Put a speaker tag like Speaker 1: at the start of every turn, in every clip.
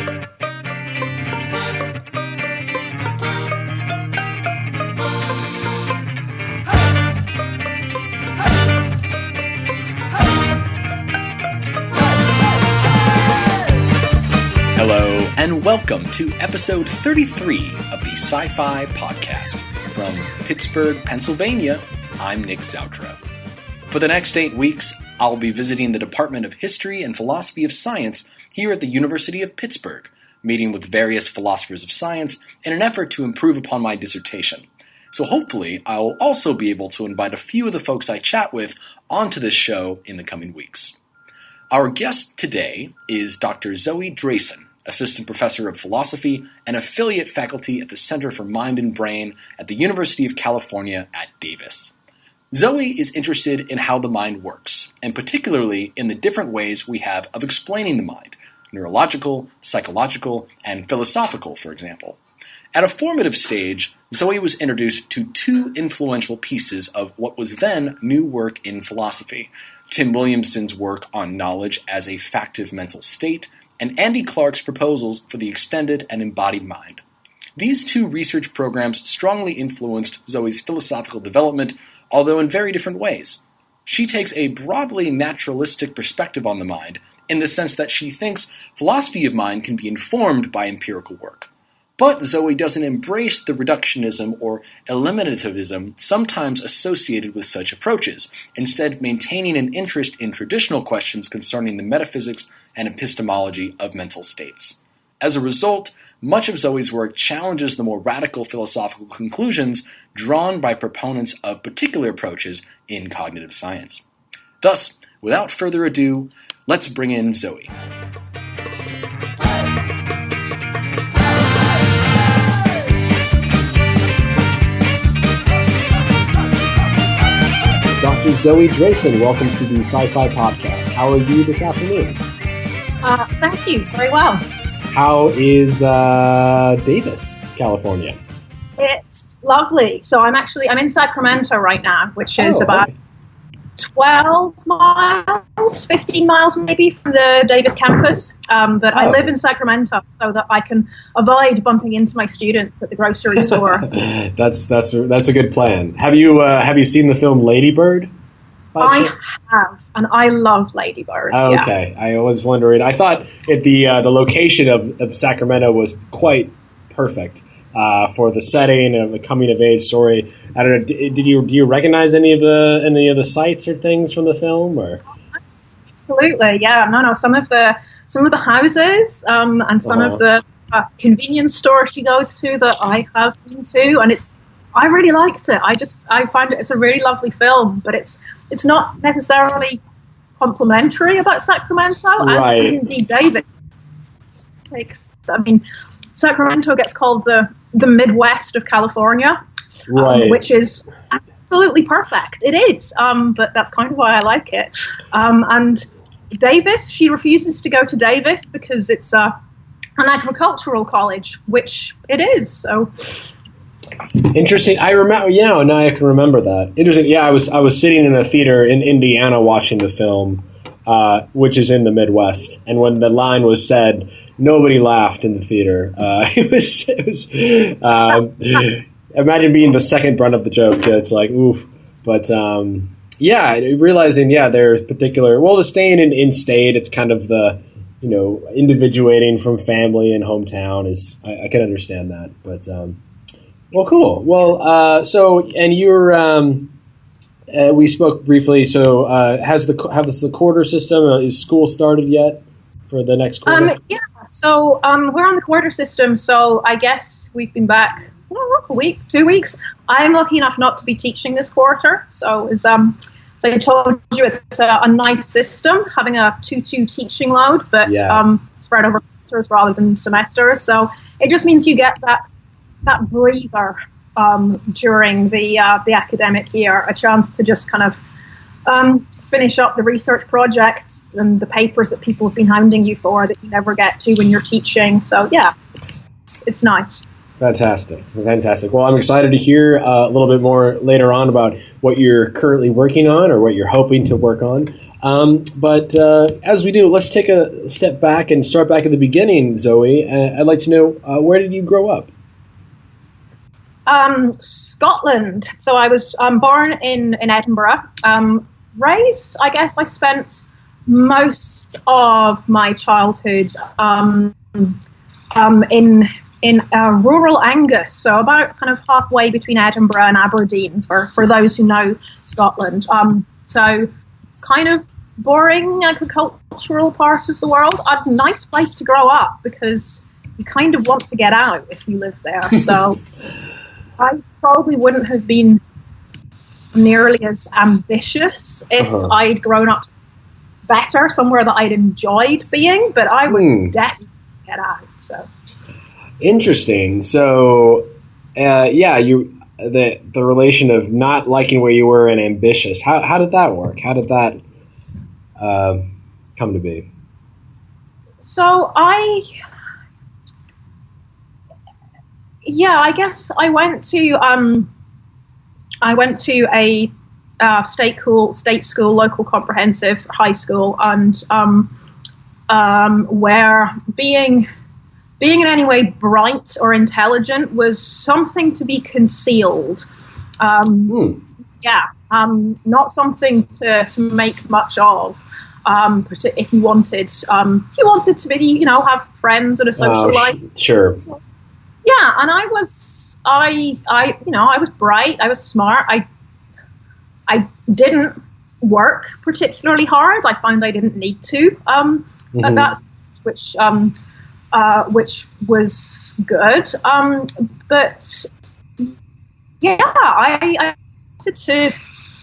Speaker 1: Hello, and welcome to episode 33 of the Sci-Fi Podcast. From Pittsburgh, Pennsylvania, I'm Nick Zoutra. For the next 8 weeks, I'll be visiting the Department of History and Philosophy of Science here at the University of Pittsburgh, meeting with various philosophers of science in an effort to improve upon my dissertation. So hopefully, I'll also be able to invite a few of the folks I chat with onto this show in the coming weeks. Our guest today is Dr. Zoe Drayson, Assistant Professor of Philosophy and Affiliate Faculty at the Center for Mind and Brain at the University of California at Davis. Zoe is interested in how the mind works, and particularly in the different ways we have of explaining the mind, neurological, psychological, and philosophical, for example. At a formative stage, Zoe was introduced to two influential pieces of what was then new work in philosophy: Tim Williamson's work on knowledge as a factive mental state, and Andy Clark's proposals for the extended and embodied mind. These two research programs strongly influenced Zoe's philosophical development, although in very different ways. She takes a broadly naturalistic perspective on the mind, in the sense that she thinks philosophy of mind can be informed by empirical work. But Zoe doesn't embrace the reductionism or eliminativism sometimes associated with such approaches, instead maintaining an interest in traditional questions concerning the metaphysics and epistemology of mental states. As a result, much of Zoe's work challenges the more radical philosophical conclusions drawn by proponents of particular approaches in cognitive science. Thus, without further ado, let's bring in Zoe. Dr. Zoe Drayson, welcome to the Sci-Fi Podcast. How are you this afternoon?
Speaker 2: Thank you. Very well.
Speaker 1: How is Davis, California?
Speaker 2: It's lovely. So I'm in Sacramento right now, which is about 12 miles, 15 miles maybe from the Davis campus. But I live in Sacramento so that I can avoid bumping into my students at the grocery store.
Speaker 1: That's a good plan. Have you seen the film Lady Bird?
Speaker 2: I have, and I love Lady Bird.
Speaker 1: Oh, okay. Yeah. I was wondering. I thought the location of Sacramento was quite perfect for the setting of the coming of age story. I don't know. Do you recognize any of the sites or things from the film? Or
Speaker 2: absolutely, yeah. No. Some of the houses and some of the convenience stores she goes to that I have been to, and I really liked it. I find it's a really lovely film, but it's not necessarily complimentary about Sacramento.
Speaker 1: Right.
Speaker 2: And indeed, David Sacramento gets called the Midwest of California,
Speaker 1: right.
Speaker 2: Which is absolutely perfect. It is, but that's kind of why I like it. And Davis, she refuses to go to Davis because it's an agricultural college, which it is. So.
Speaker 1: Interesting. I remember. Yeah, now I can remember that. Interesting. Yeah, I was sitting in a theater in Indiana watching the film, which is in the Midwest, and when the line was said, nobody laughed in the theater. It was. Imagine being the second brunt of the joke. It's like oof. But realizing there's particular. Well, the staying in state, it's kind of the individuating from family and hometown is. I can understand that, but. Well, cool. Well, we spoke briefly. So, has the quarter system? Is school started yet for the next quarter?
Speaker 2: Yeah. So, we're on the quarter system. So, I guess we've been back a week, 2 weeks. I'm lucky enough not to be teaching this quarter. So, so I told you, it's a nice system having a 2-2 teaching load, but spread over quarters rather than semesters. So, it just means you get that breather during the academic year, a chance to just kind of finish up the research projects and the papers that people have been hounding you for that you never get to when you're teaching. So yeah, it's nice.
Speaker 1: Fantastic. Well, I'm excited to hear a little bit more later on about what you're currently working on or what you're hoping to work on.
Speaker 3: But as we do, let's take a step back and start back at the beginning, Zoe. I'd like to know, where did you grow up?
Speaker 2: Scotland. So I was born in Edinburgh. Raised, I guess I spent most of my childhood in rural Angus, so about kind of halfway between Edinburgh and Aberdeen, for those who know Scotland. So kind of boring agricultural part of the world. A nice place to grow up because you kind of want to get out if you live there. So I probably wouldn't have been nearly as ambitious if I'd grown up better, somewhere that I'd enjoyed being, but I was desperate to get out. So
Speaker 3: interesting. So, the relation of not liking where you were and ambitious. How did that work? How did that come to be?
Speaker 2: So I guess I went to a state school, local comprehensive high school, and where being in any way bright or intelligent was something to be concealed. Not something to make much of. If you wanted to be, have friends and a social life.
Speaker 3: Sure.
Speaker 2: So, and I was bright. I was smart. I didn't work particularly hard. I found I didn't need to at that stage, which was good. But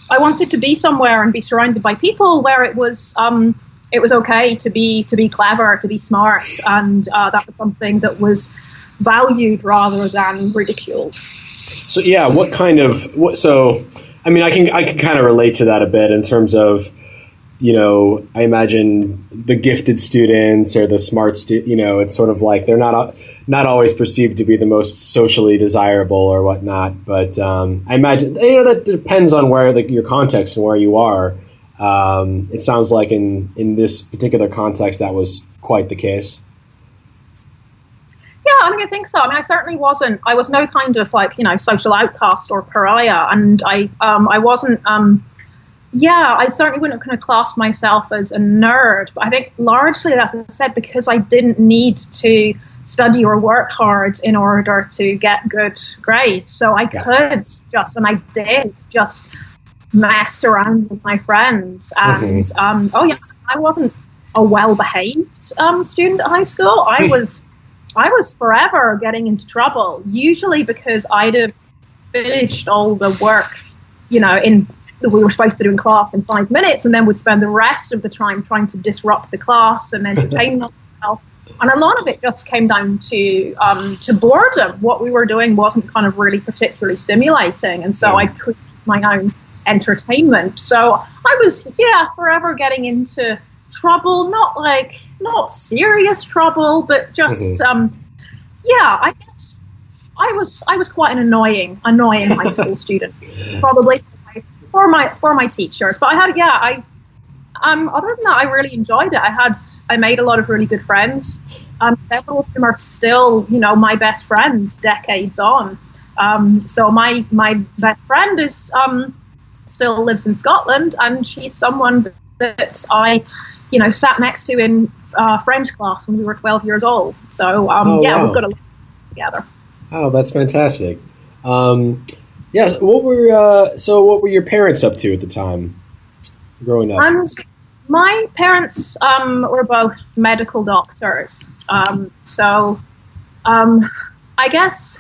Speaker 2: I wanted to be somewhere and be surrounded by people where it was okay to be clever, to be smart, and that was something that was valued rather than ridiculed.
Speaker 3: So I mean, I can kind of relate to that a bit in terms of, I imagine the gifted students or the smart it's sort of like they're not always perceived to be the most socially desirable or whatnot. But I imagine that depends on where your context and where you are. It sounds like in this particular context that was quite the case.
Speaker 2: Yeah, I think so. I certainly wasn't. I was no kind of social outcast or pariah, and I wasn't. I certainly wouldn't have kind of classed myself as a nerd. But I think largely, as I said, because I didn't need to study or work hard in order to get good grades, so I could just mess around with my friends. And I wasn't a well-behaved student at high school. I was forever getting into trouble, usually because I'd have finished all the work, that we were supposed to do in class in 5 minutes, and then would spend the rest of the time trying to disrupt the class and entertain myself. And a lot of it just came down to boredom. What we were doing wasn't kind of really particularly stimulating, and so I could my own entertainment. So I was, forever getting into trouble, not serious trouble, but just I guess I was quite an annoying high school student, probably for my teachers. But other than that, I really enjoyed it. I made a lot of really good friends. Several of them are still, my best friends decades on. So my best friend is still lives in Scotland, and she's someone that I sat next to in French class when we were 12 years old. So, wow. We've got a lot together.
Speaker 3: Oh, that's fantastic. What were your parents up to at the time, growing up?
Speaker 2: My parents were both medical doctors. I guess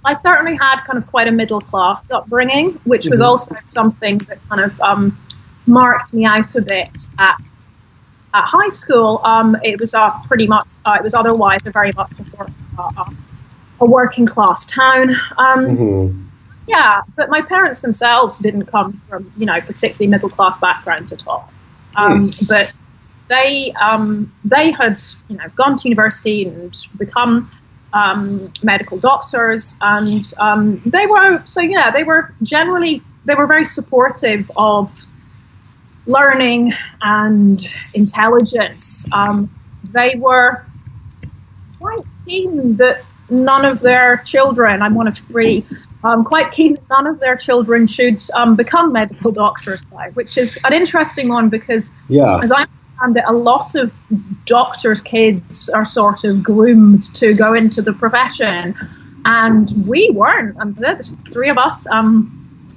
Speaker 2: I certainly had kind of quite a middle class upbringing, which was also something that kind of marked me out a bit at high school. It was pretty much. It was otherwise very much a sort of a working class town. Yeah, but my parents themselves didn't come from particularly middle class backgrounds at all. But they had gone to university and become medical doctors, and they were very supportive of learning and intelligence. They were quite keen that none of their children, I'm one of three, quite keen that none of their children should become medical doctors now, which is an interesting one because, as I understand it, a lot of doctors' kids are sort of groomed to go into the profession, and we weren't. And there's three of us.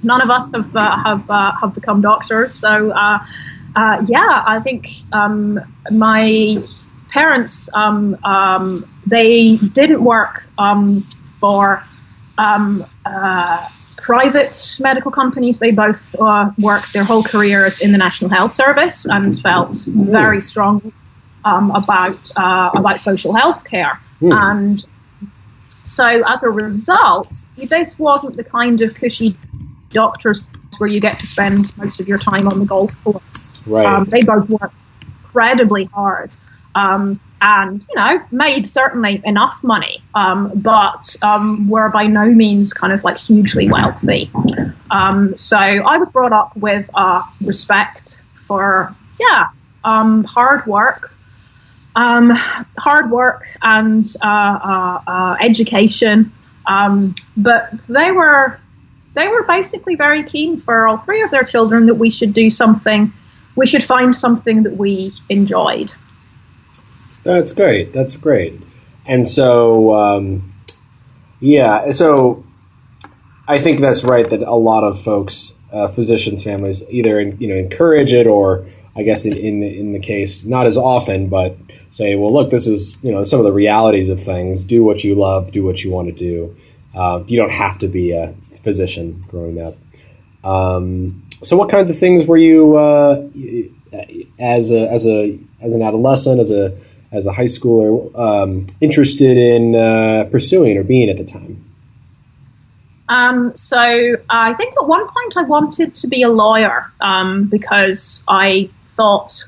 Speaker 2: None of us have become doctors. So, I think my parents, they didn't work for private medical companies. They both worked their whole careers in the National Health Service and felt very strongly about social health care. And so as a result, this wasn't the kind of cushy doctors where you get to spend most of your time on the golf course.
Speaker 3: Right.
Speaker 2: They both worked incredibly hard. And, made certainly enough money, but were by no means kind of like hugely wealthy. So I was brought up with respect for, hard work and education. But they were basically very keen for all three of their children that we should do something, we should find something that we enjoyed.
Speaker 3: That's great. And so, so I think that's right that a lot of folks, physicians' families, either encourage it, or I guess in the case not as often, but say, well, look, this is some of the realities of things. Do what you love. Do what you want to do. You don't have to be a physician growing up. So, what kinds of things were you as an adolescent, as a high schooler, interested in pursuing or being at the time?
Speaker 2: So I think at one point I wanted to be a lawyer because I thought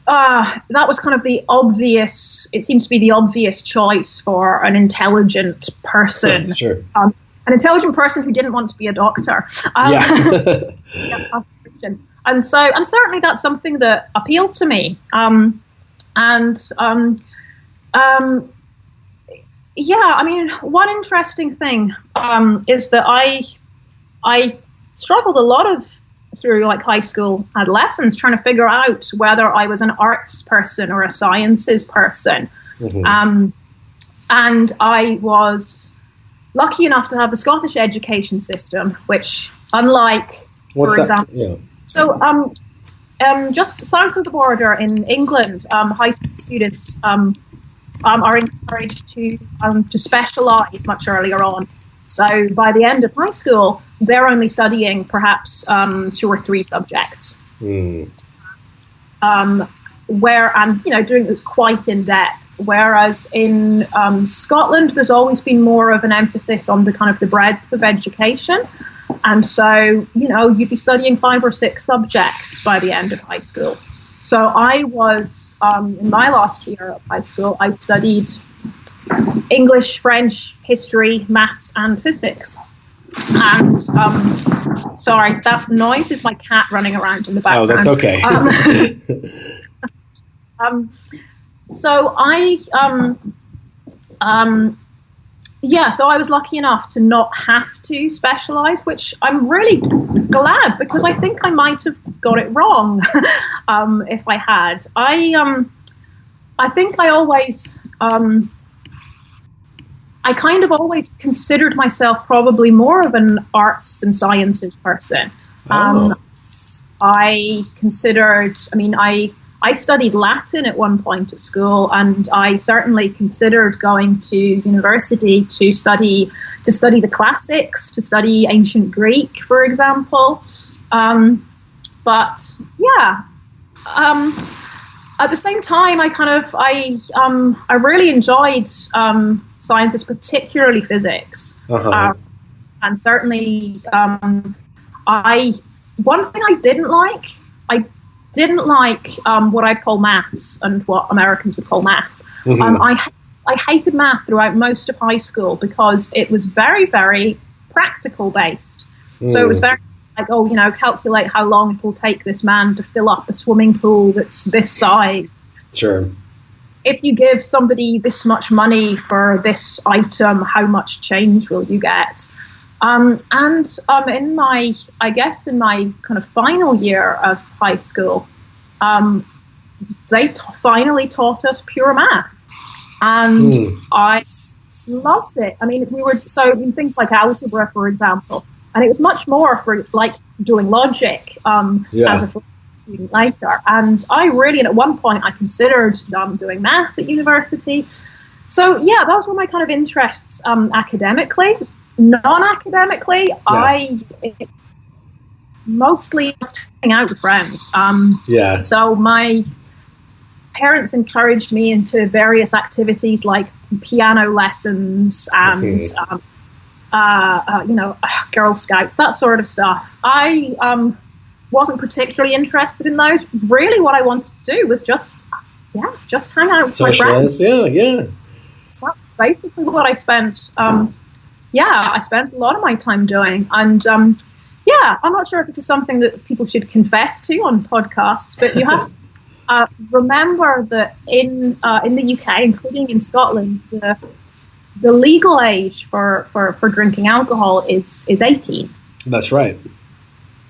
Speaker 2: that was kind of it seemed to be the obvious choice for an intelligent person.
Speaker 3: Sure.
Speaker 2: An intelligent person who didn't want to be a doctor. And certainly that's something that appealed to me. One interesting thing is that I struggled a lot through like high school adolescence trying to figure out whether I was an arts person or a sciences person. Mm-hmm. And I was lucky enough to have the Scottish education system, which unlike, for example, just south of the border in England, high school students are encouraged to specialise much earlier on. So by the end of high school, they're only studying perhaps 2 or 3 subjects. Doing it quite in depth. Whereas in Scotland, there's always been more of an emphasis on the kind of the breadth of education. And so, you'd be studying 5 or 6 subjects by the end of high school. So I was, in my last year of high school, I studied English, French, history, maths, and physics. And, sorry, that noise is my cat running around in the background.
Speaker 3: Oh, that's okay.
Speaker 2: So I was lucky enough to not have to specialize, which I'm really glad because I think I might have got it wrong if I had. I think I always, I kind of always considered myself probably more of an arts than sciences person. I studied Latin at one point at school, and I certainly considered going to university to study the classics, to study ancient Greek, for example. At the same time, I really enjoyed sciences, particularly physics, and certainly one thing I didn't like what I'd call maths and what Americans would call math. Mm-hmm. I hated math throughout most of high school because it was very, very practical based. So it was very like, oh, calculate how long it will take this man to fill up a swimming pool that's this size. Sure. If you give somebody this much money for this item, how much change will you get? And in my kind of final year of high school, they finally taught us pure math, and I loved it. I mean, we were in things like algebra, for example, and it was much more for like doing logic as a student later. And I really, and at one point, I considered doing math at university. So yeah, those were my kind of interests academically. Non-academically, I mostly just hang out with friends. So my parents encouraged me into various activities like piano lessons and Girl Scouts, that sort of stuff. I wasn't particularly interested in those. Really, what I wanted to do was just hang out with my friends. That's basically what I spent. I spent a lot of my time doing, and I'm not sure if this is something that people should confess to on podcasts, but you have to remember that in the UK, including in Scotland, the legal age for drinking alcohol is 18.
Speaker 3: That's right.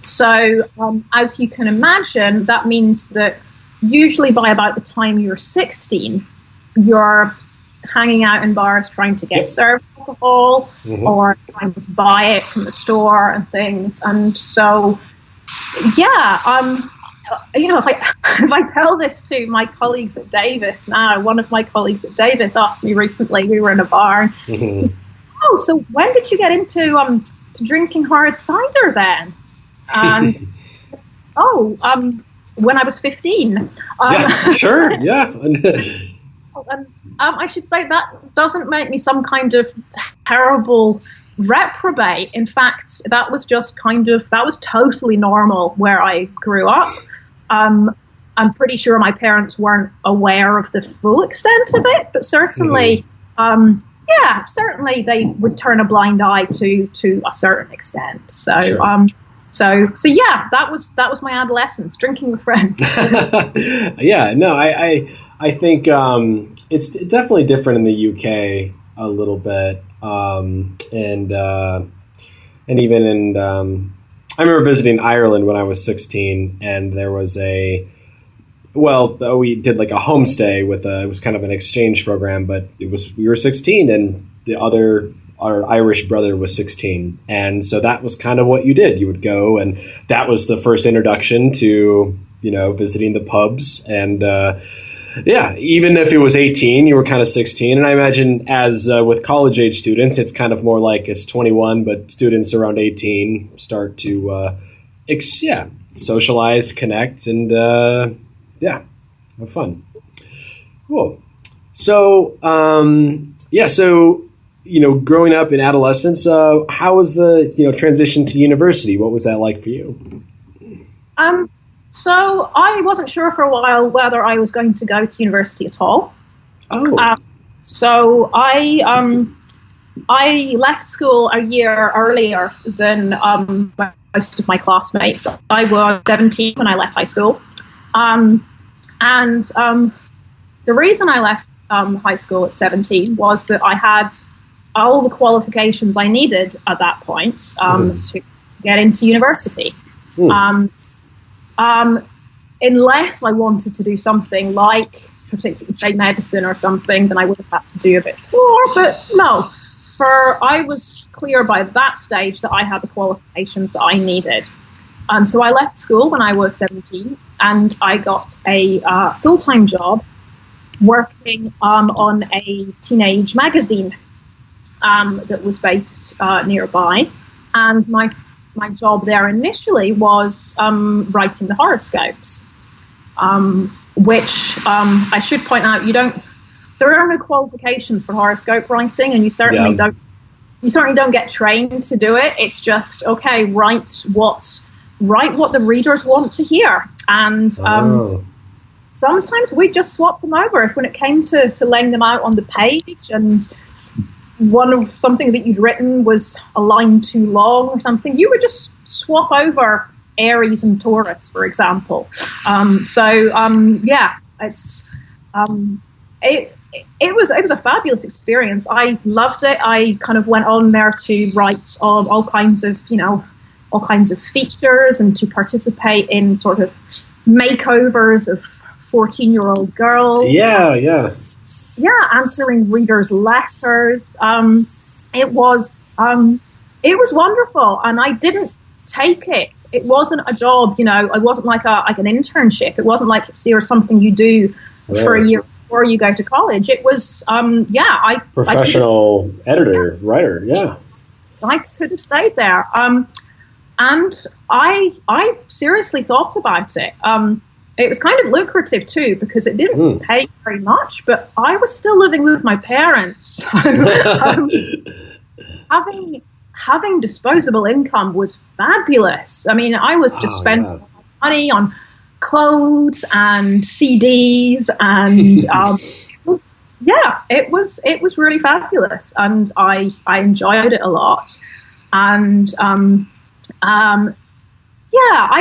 Speaker 2: So as you can imagine, that means that usually by about the time you're 16, you're hanging out in bars trying to get served alcohol or trying to buy it from the store and things. And so, if I tell this to my colleagues at Davis now, one of my colleagues at Davis asked me recently, we were in a bar, and he said, "Oh, so when did you get into to drinking hard cider then?" And when I was 15.
Speaker 3: Sure, yeah.
Speaker 2: And I should say that doesn't make me some kind of terrible reprobate. In fact, that was totally normal where I grew up. I'm pretty sure my parents weren't aware of the full extent of it, but certainly, certainly they would turn a blind eye to a certain extent. So, sure. That was my adolescence, drinking with friends.
Speaker 3: I think it's definitely different in the UK a little bit, and even in I remember visiting Ireland when I was 16, and there was we did like a homestay it was kind of an exchange program, but we were 16 and our Irish brother was 16, and so that was kind of what you did. You would go, and that was the first introduction to visiting the pubs and. Even if it was 18, you were kind of 16. And I imagine as with college-age students, it's kind of more like it's 21, but students around 18 start to, socialize, connect, and, have fun. Cool. So, growing up in adolescence, how was the, transition to university? What was that like for you?
Speaker 2: So I wasn't sure for a while whether I was going to go to university at all. So I left school a year earlier than most of my classmates. I was 17 when I left high school. The reason I left high school at 17 was that I had all the qualifications I needed at that point to get into university. Unless I wanted to do something like, particularly say medicine or something, then I would have had to do a bit more. But no, I was clear by that stage that I had the qualifications that I needed. So I left school when I was 17, and I got a full-time job working on a teenage magazine that was based nearby, and my job there initially was writing the horoscopes, which I should point out, there are no qualifications for horoscope writing, and you certainly don't get trained to do it. It's just, okay, write what the readers want to hear. And sometimes we just swap them over when it came to laying them out on the page. And one of something that you'd written was a line too long or something, you would just swap over Aries and Taurus, for example. It was a fabulous experience. I loved it. I kind of went on there to write all kinds of features and to participate in sort of makeovers of 14-year-old girls.
Speaker 3: Yeah,
Speaker 2: answering readers' letters. It was wonderful, and I didn't take it. It wasn't a job, it wasn't like an internship. It wasn't like something you do for a year before you go to college. It was,
Speaker 3: professional editor, writer, yeah.
Speaker 2: I could have stayed there. And I seriously thought about it. It was kind of lucrative too, because it didn't pay very much, but I was still living with my parents. Having disposable income was fabulous. I mean, I was just spending money on clothes and CDs, and it was really fabulous, and I enjoyed it a lot. And I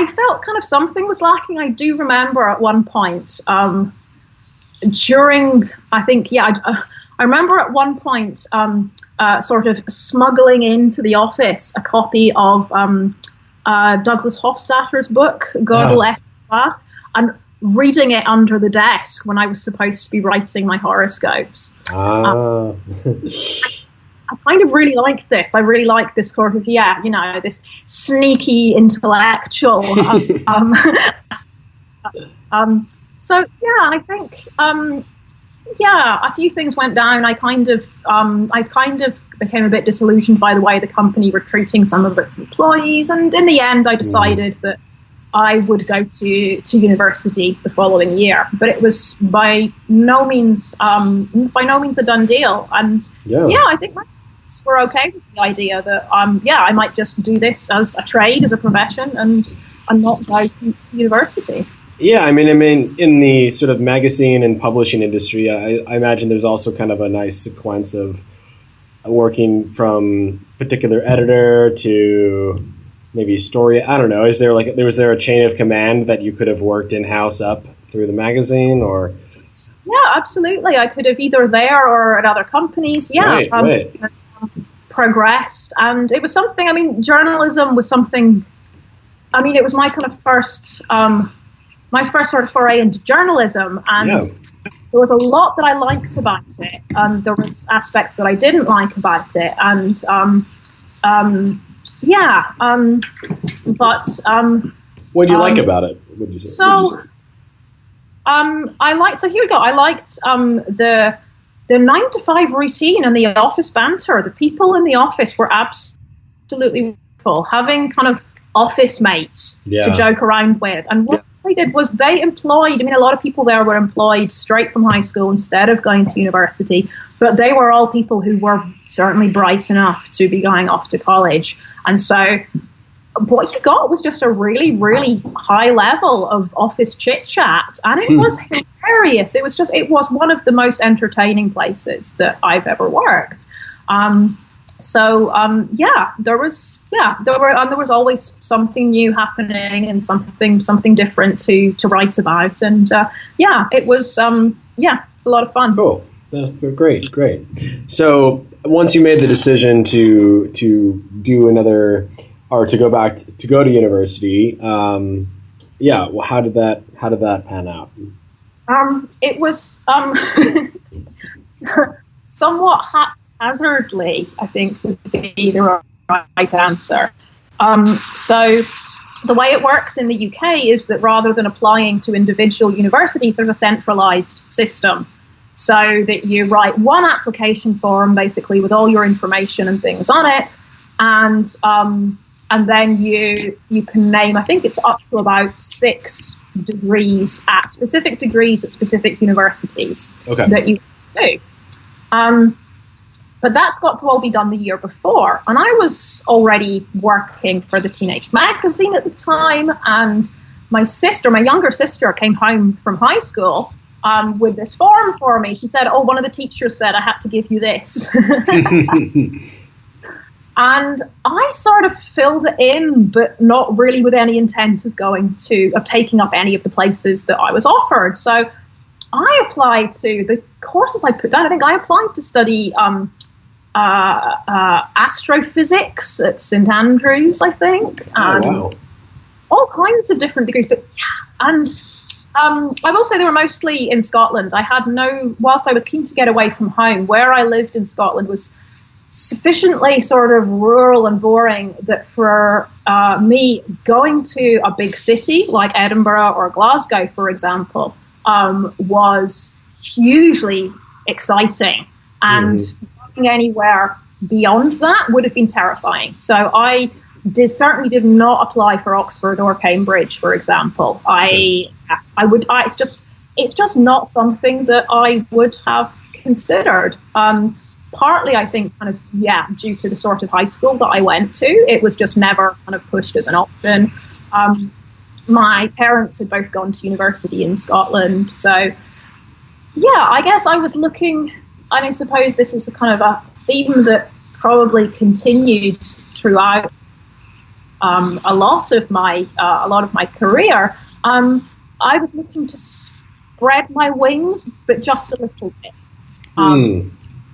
Speaker 2: felt kind of something was lacking. I do remember at one point I remember at one point sort of smuggling into the office a copy of Douglas Hofstadter's book, Gödel Bach, and reading it under the desk when I was supposed to be writing my horoscopes. I kind of really liked this. I really liked this sort of, this sneaky intellectual. I think, a few things went down. I kind of became a bit disillusioned by the way the company were treating some of its employees, and in the end, I decided that I would go to university the following year. But it was by no means a done deal, and I think my parents were okay with the idea that I might just do this as a trade, as a profession, and not go to university.
Speaker 3: Yeah, I mean, in the sort of magazine and publishing industry, I imagine there's also kind of a nice sequence of working from particular editor to maybe story. I don't know. Was there a chain of command that you could have worked in-house up through the magazine, or?
Speaker 2: Yeah, absolutely. I could have either there or at other companies. Yeah,
Speaker 3: right.
Speaker 2: Progressed, and it was something. I mean, journalism was something. I mean, it was my kind of first. My first sort of foray into journalism, and there was a lot that I liked about it, and there was aspects that I didn't like about it, and
Speaker 3: what do you like about it? What did you say?
Speaker 2: So, here we go. I liked the 9-to-5 routine and the office banter. The people in the office were absolutely wonderful, having kind of office mates to joke around with, and what they did was they employed, a lot of people there were employed straight from high school instead of going to university, but they were all people who were certainly bright enough to be going off to college. And so what you got was just a really, really high level of office chit-chat, and it was hilarious. It was one of the most entertaining places that I've ever worked. There was always something new happening and something different to write about, and it was it's a lot of fun.
Speaker 3: Cool, that's great. So once you made the decision to do another, or to go to university, how did that pan out?
Speaker 2: It was somewhat haphazardly, I think, would be the right answer. So the way it works in the UK is that rather than applying to individual universities, there's a centralised system, so that you write one application form basically with all your information and things on it, and then you can name, I think it's up to about 6 degrees at specific universities that you do. But that's got to all be done the year before. And I was already working for the Teenage Magazine at the time. And my younger sister, came home from high school with this form for me. She said, "Oh, one of the teachers said I had to give you this." And I sort of filled it in, but not really with any intent of taking up any of the places that I was offered. So I applied to the courses I put down. I think I applied to study astrophysics at St Andrews, I think.
Speaker 3: Wow.
Speaker 2: All kinds of different degrees. But yeah, and I will say they were mostly in Scotland. Whilst I was keen to get away from home, where I lived in Scotland was sufficiently sort of rural and boring that for me, going to a big city like Edinburgh or Glasgow, for example, was hugely exciting, and going anywhere beyond that would have been terrifying. So I certainly did not apply for Oxford or Cambridge, for example. It's just not something that I would have considered. Partly, I think, due to the sort of high school that I went to, it was just never kind of pushed as an option. My parents had both gone to university in Scotland, so yeah, I guess I was looking, and I suppose this is a kind of a theme that probably continued throughout a lot of my career. I was looking to spread my wings, but just a little bit.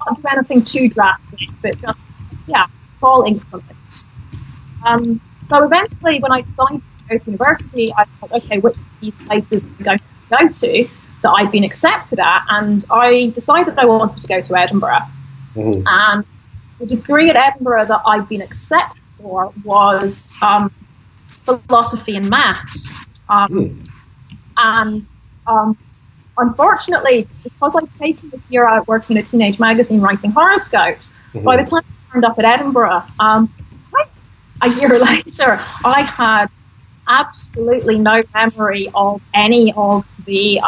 Speaker 2: Not do anything too drastic, but just small increments. So eventually, when I decided to go to university, I thought, okay, which of these places am I going to go to that I'd been accepted at? And I decided I wanted to go to Edinburgh. And the degree at Edinburgh that I'd been accepted for was philosophy and maths. Unfortunately, because I'd taken this year out working in a teenage magazine writing horoscopes, by the time I turned up at Edinburgh, a year later, I had absolutely no memory of any of the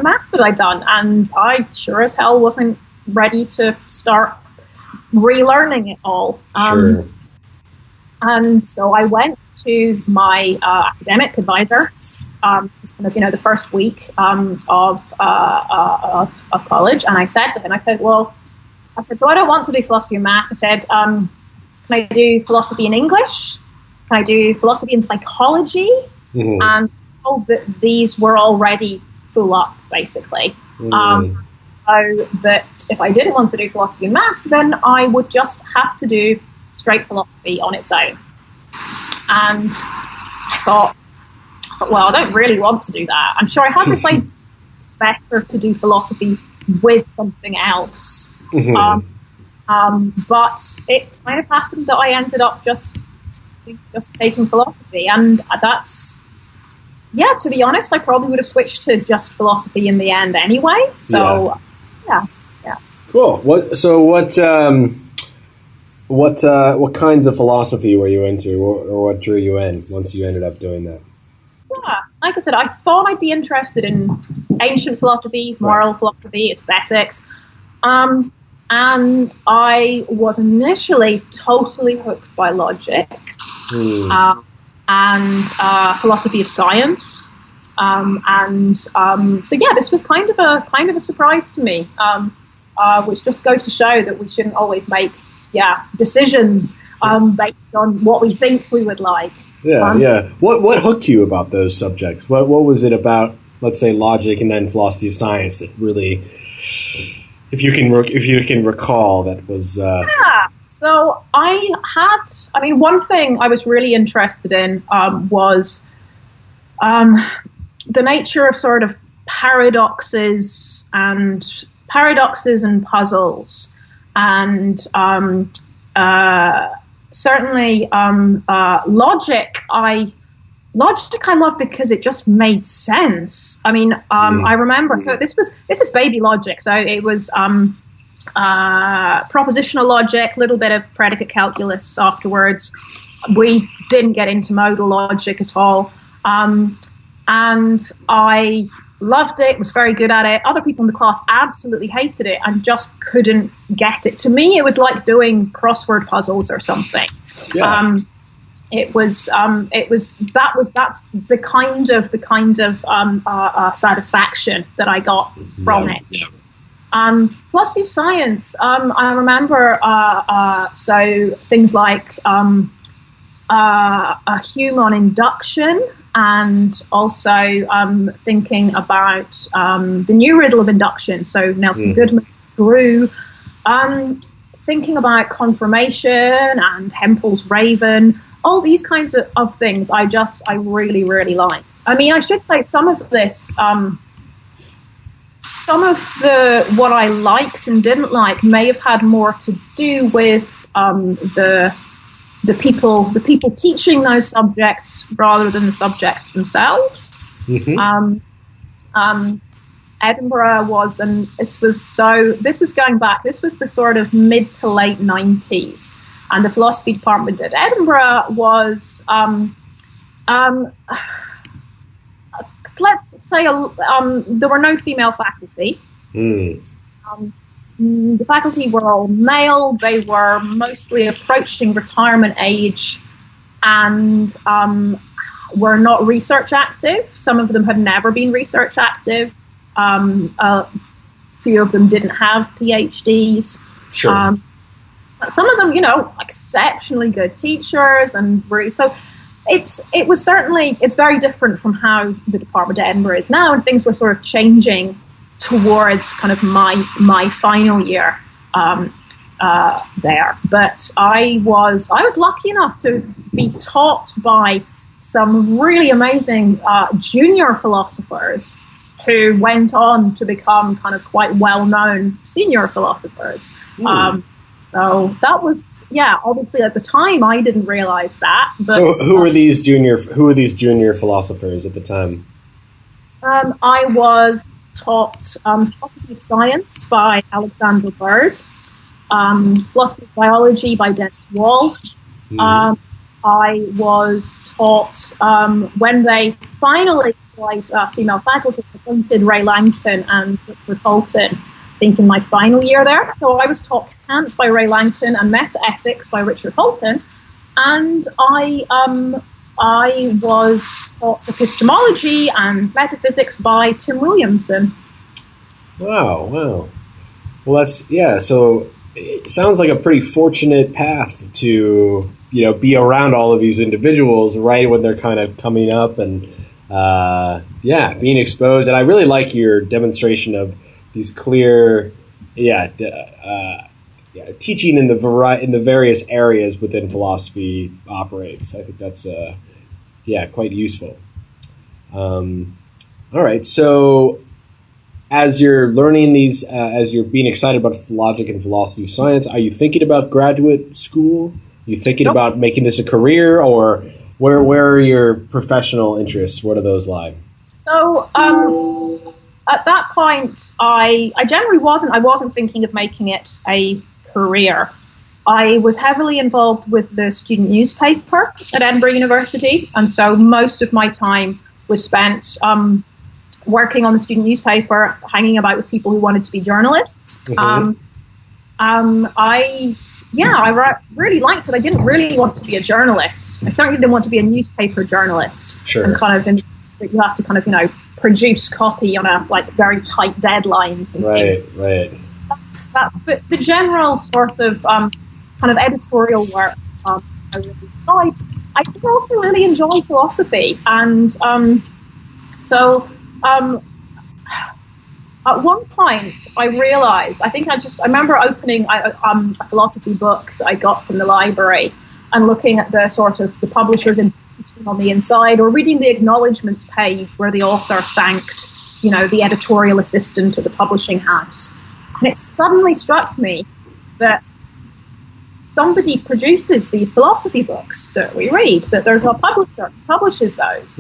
Speaker 2: maths that I'd done, and I sure as hell wasn't ready to start relearning it all.
Speaker 3: Sure.
Speaker 2: And so I went to my academic advisor. This is kind of, the first week of college, and I said to him, so I don't want to do philosophy and math. I said, can I do philosophy and English? Can I do philosophy and psychology? And told that these were already full up, basically. So that if I didn't want to do philosophy and math, then I would just have to do straight philosophy on its own. And I thought, well, I don't really want to do that. I'm sure I had this idea it's better to do philosophy with something else. But it kind of happened that I ended up just taking philosophy. And that's, to be honest, I probably would have switched to just philosophy in the end anyway. So, yeah.
Speaker 3: Cool. What kinds of philosophy were you into, or what drew you in once you ended up doing that?
Speaker 2: Yeah, like I said, I thought I'd be interested in ancient philosophy, moral philosophy, aesthetics, and I was initially totally hooked by logic and philosophy of science, so this was kind of a surprise to me, which just goes to show that we shouldn't always make decisions based on what we think we would like. What
Speaker 3: hooked you about those subjects? What was it about, let's say, logic and then philosophy of science that really, if you can recall, that was?
Speaker 2: So one thing I was really interested in was the nature of sort of paradoxes and puzzles, and certainly logic I loved because it just made sense. I mean, I remember, so this is baby logic, so it was propositional logic, little bit of predicate calculus afterwards. We didn't get into modal logic at all, and I loved it, was very good at it. Other people in the class absolutely hated it and just couldn't get it. To me, it was like doing crossword puzzles or something. that's the kind of satisfaction that I got from it.
Speaker 3: Yeah.
Speaker 2: Philosophy of science. I remember so things like a human induction, and also thinking about the new riddle of induction. So Nelson Goodman grew. Thinking about confirmation and Hempel's Raven, all these kinds of things I really, really liked. I mean, I should say some of this, some of what I liked and didn't like may have had more to do with the people teaching those subjects rather than the subjects themselves. Edinburgh was, and this is going back, this was the sort of mid to late 90s, and the philosophy department at Edinburgh was, let's say, there were no female faculty. The faculty were all male, they were mostly approaching retirement age, and were not research active. Some of them had never been research active. A few of them didn't have PhDs.
Speaker 3: Sure.
Speaker 2: Some of them, exceptionally good teachers, and really, so it's very different from how the Department of Edinburgh is now, and things were sort of changing towards kind of my final year there. But I was lucky enough to be taught by some really amazing junior philosophers who went on to become kind of quite well-known senior philosophers. So that was, obviously at the time I didn't realize that. But,
Speaker 3: so who were these junior philosophers at the time?
Speaker 2: I was taught philosophy of science by Alexander Bird, philosophy of biology by Dennis Walsh. I was taught when they finally female faculty appointed Ray Langton and Richard Holton, I think in my final year there. So I was taught Kant by Ray Langton and Metaethics by Richard Holton, and I was taught epistemology and metaphysics by Tim Williamson.
Speaker 3: Wow. Well, so it sounds like a pretty fortunate path to, be around all of these individuals right when they're kind of coming up and being exposed. And I really like your demonstration of these clear, teaching in the various areas within philosophy operates. I think that's quite useful. All right, so as you're learning these, as you're being excited about logic and philosophy of science, are you thinking about graduate school? Are you thinking about making this a career, or where are your professional interests? Where do those lie? So
Speaker 2: at that point, I generally wasn't thinking of making it a career. I was heavily involved with the student newspaper at Edinburgh University, and so most of my time was spent working on the student newspaper, hanging about with people who wanted to be journalists. I really liked it. I didn't really want to be a journalist. I certainly didn't want to be a newspaper journalist.
Speaker 3: Sure.
Speaker 2: And kind of that you have to kind of produce copy on a very tight deadlines and things.
Speaker 3: Right.
Speaker 2: That's but the general sort of kind of editorial work I really enjoyed. I did also really enjoy philosophy, and at one point, I realized, I remember opening a philosophy book that I got from the library and looking at the sort of the publisher's information on the inside, or reading the acknowledgements page where the author thanked, the editorial assistant at the publishing house. And it suddenly struck me that somebody produces these philosophy books that we read, that there's a publisher who publishes those.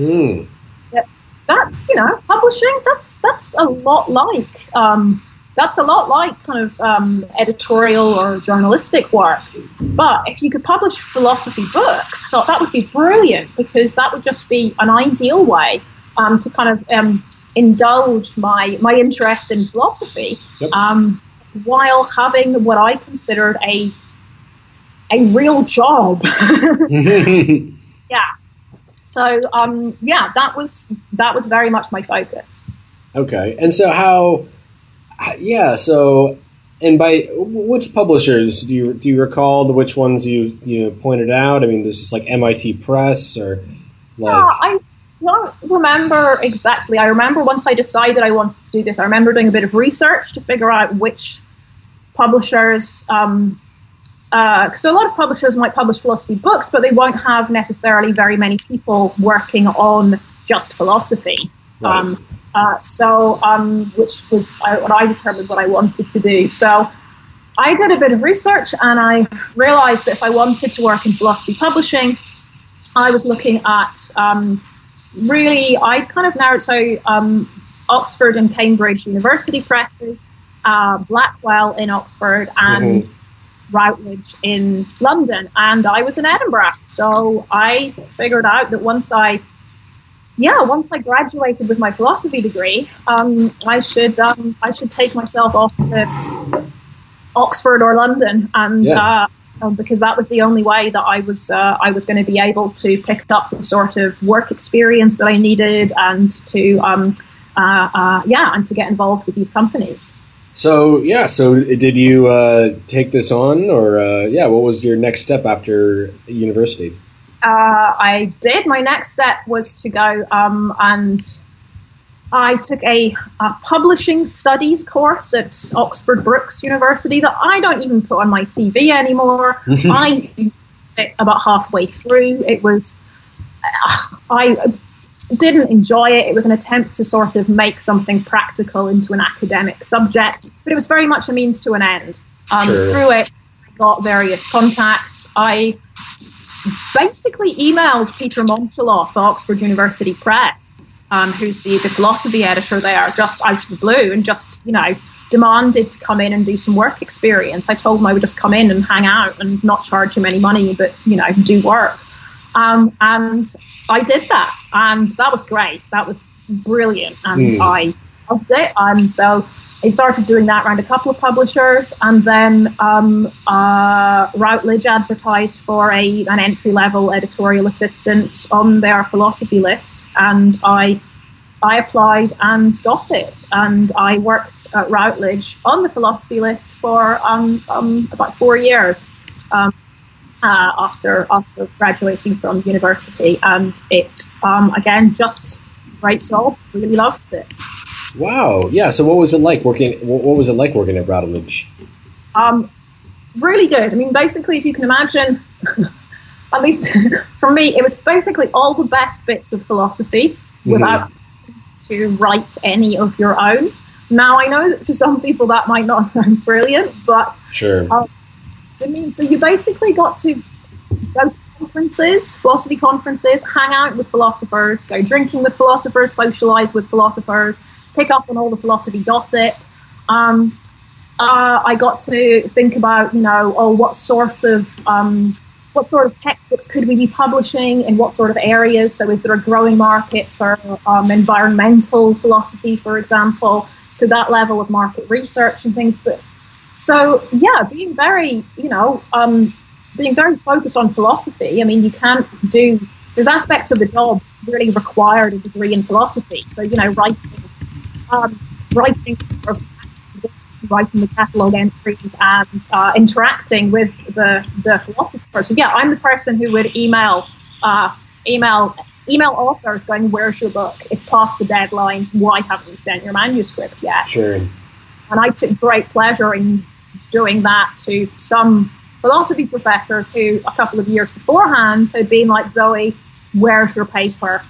Speaker 2: That's publishing. That's a lot like kind of editorial or journalistic work. But if you could publish philosophy books, I thought that would be brilliant, because that would just be an ideal way to kind of indulge my interest in philosophy, while having what I considered a real job. Yeah. So that was very much my focus.
Speaker 3: Okay, and so and by which publishers do you recall which ones you pointed out? I mean, there's just like MIT Press or like.
Speaker 2: I don't remember exactly. I remember once I decided I wanted to do this, I remember doing a bit of research to figure out which publishers. Because a lot of publishers might publish philosophy books, but they won't have necessarily very many people working on just philosophy.
Speaker 3: Right.
Speaker 2: Which was what I determined what I wanted to do. So I did a bit of research, and I realized that if I wanted to work in philosophy publishing, I was looking at I kind of narrowed, Oxford and Cambridge University presses, Blackwell in Oxford, and Routledge in London, and I was in Edinburgh. So I figured out that once I graduated with my philosophy degree, I should take myself off to Oxford or London, and because that was the only way that I was going to be able to pick up the sort of work experience that I needed, and to get involved with these companies.
Speaker 3: So did you take this on, or what was your next step after university?
Speaker 2: I did. My next step was to go and I took a publishing studies course at Oxford Brookes University that I don't even put on my CV anymore. I did it about halfway through. It was, I didn't enjoy it. It was an attempt to sort of make something practical into an academic subject, but it was very much a means to an end.
Speaker 3: Sure.
Speaker 2: Through it, I got various contacts. I basically emailed Peter Moncheloff at Oxford University Press, who's the philosophy editor there, just out of the blue, and just, demanded to come in and do some work experience. I told him I would just come in and hang out and not charge him any money, but, do work. And I did that, and that was great. That was brilliant, and I loved it. And so I started doing that around a couple of publishers, and then Routledge advertised for an entry-level editorial assistant on their philosophy list, and I applied and got it. And I worked at Routledge on the philosophy list for about 4 years after graduating from university, and it again, just great job. Really loved it.
Speaker 3: Wow. Yeah. So what was it like working? What was it like working at Routledge?
Speaker 2: Really good. I mean, basically, if you can imagine, at least for me, it was basically all the best bits of philosophy without to write any of your own. Now, I know that for some people that might not sound brilliant, but
Speaker 3: sure.
Speaker 2: To me, so you basically got to go to conferences, philosophy conferences, hang out with philosophers, go drinking with philosophers, socialize with philosophers, pick up on all the philosophy gossip. I got to think about, what sort of textbooks could we be publishing in what sort of areas? So is there a growing market for environmental philosophy, for example? So that level of market research and things. But so, being very, being very focused on philosophy. I mean, there's aspects of the job really required a degree in philosophy. So, writing the catalogue entries and interacting with the philosophers. So I'm the person who would email authors going, "Where's your book? It's past the deadline. Why haven't you sent your manuscript yet?"
Speaker 3: Sure.
Speaker 2: And I took great pleasure in doing that to some philosophy professors who a couple of years beforehand had been like, "Zoe, where's your paper?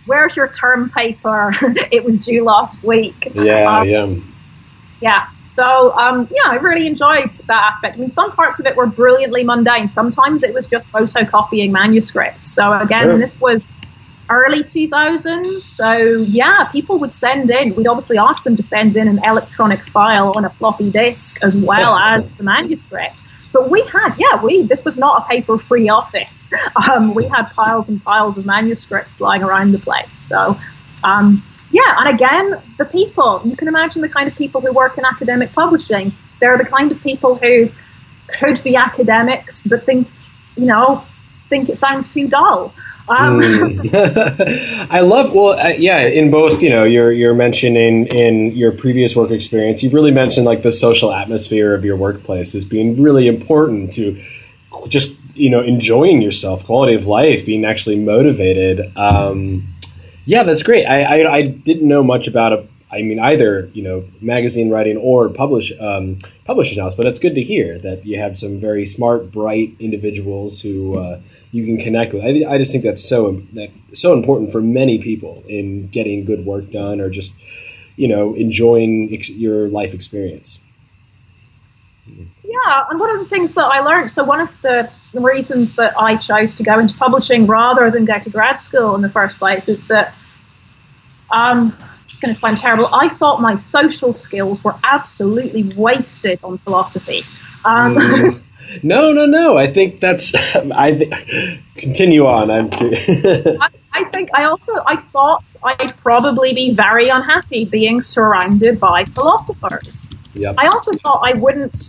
Speaker 2: Where's your term paper? It was due last week." Yeah. So, I really enjoyed that aspect. I mean, some parts of it were brilliantly mundane. Sometimes it was just photocopying manuscripts. So, again, This was early 2000s. So, people would send in. We'd obviously ask them to send in an electronic file on a floppy disk as well as the manuscript. But this was not a paper-free office. We had piles and piles of manuscripts lying around the place. So, and again, the people, you can imagine the kind of people who work in academic publishing. They're the kind of people who could be academics, but think, think it sounds too dull.
Speaker 3: I love, in both, you're mentioning in your previous work experience, you've really mentioned like the social atmosphere of your workplace as being really important to just, enjoying yourself, quality of life, being actually motivated. That's great. I didn't know much about either, magazine writing or publishing house, but it's good to hear that you have some very smart, bright individuals who you can connect with. I just think that's so important for many people in getting good work done or just, enjoying your life experience.
Speaker 2: Yeah, and one of the things that I learned, so one of the reasons that I chose to go into publishing rather than go to grad school in the first place is that, it's going to sound terrible, I thought my social skills were absolutely wasted on philosophy.
Speaker 3: No. I think that's. Continue on.
Speaker 2: I thought I'd probably be very unhappy being surrounded by philosophers.
Speaker 3: Yep.
Speaker 2: I also thought I wouldn't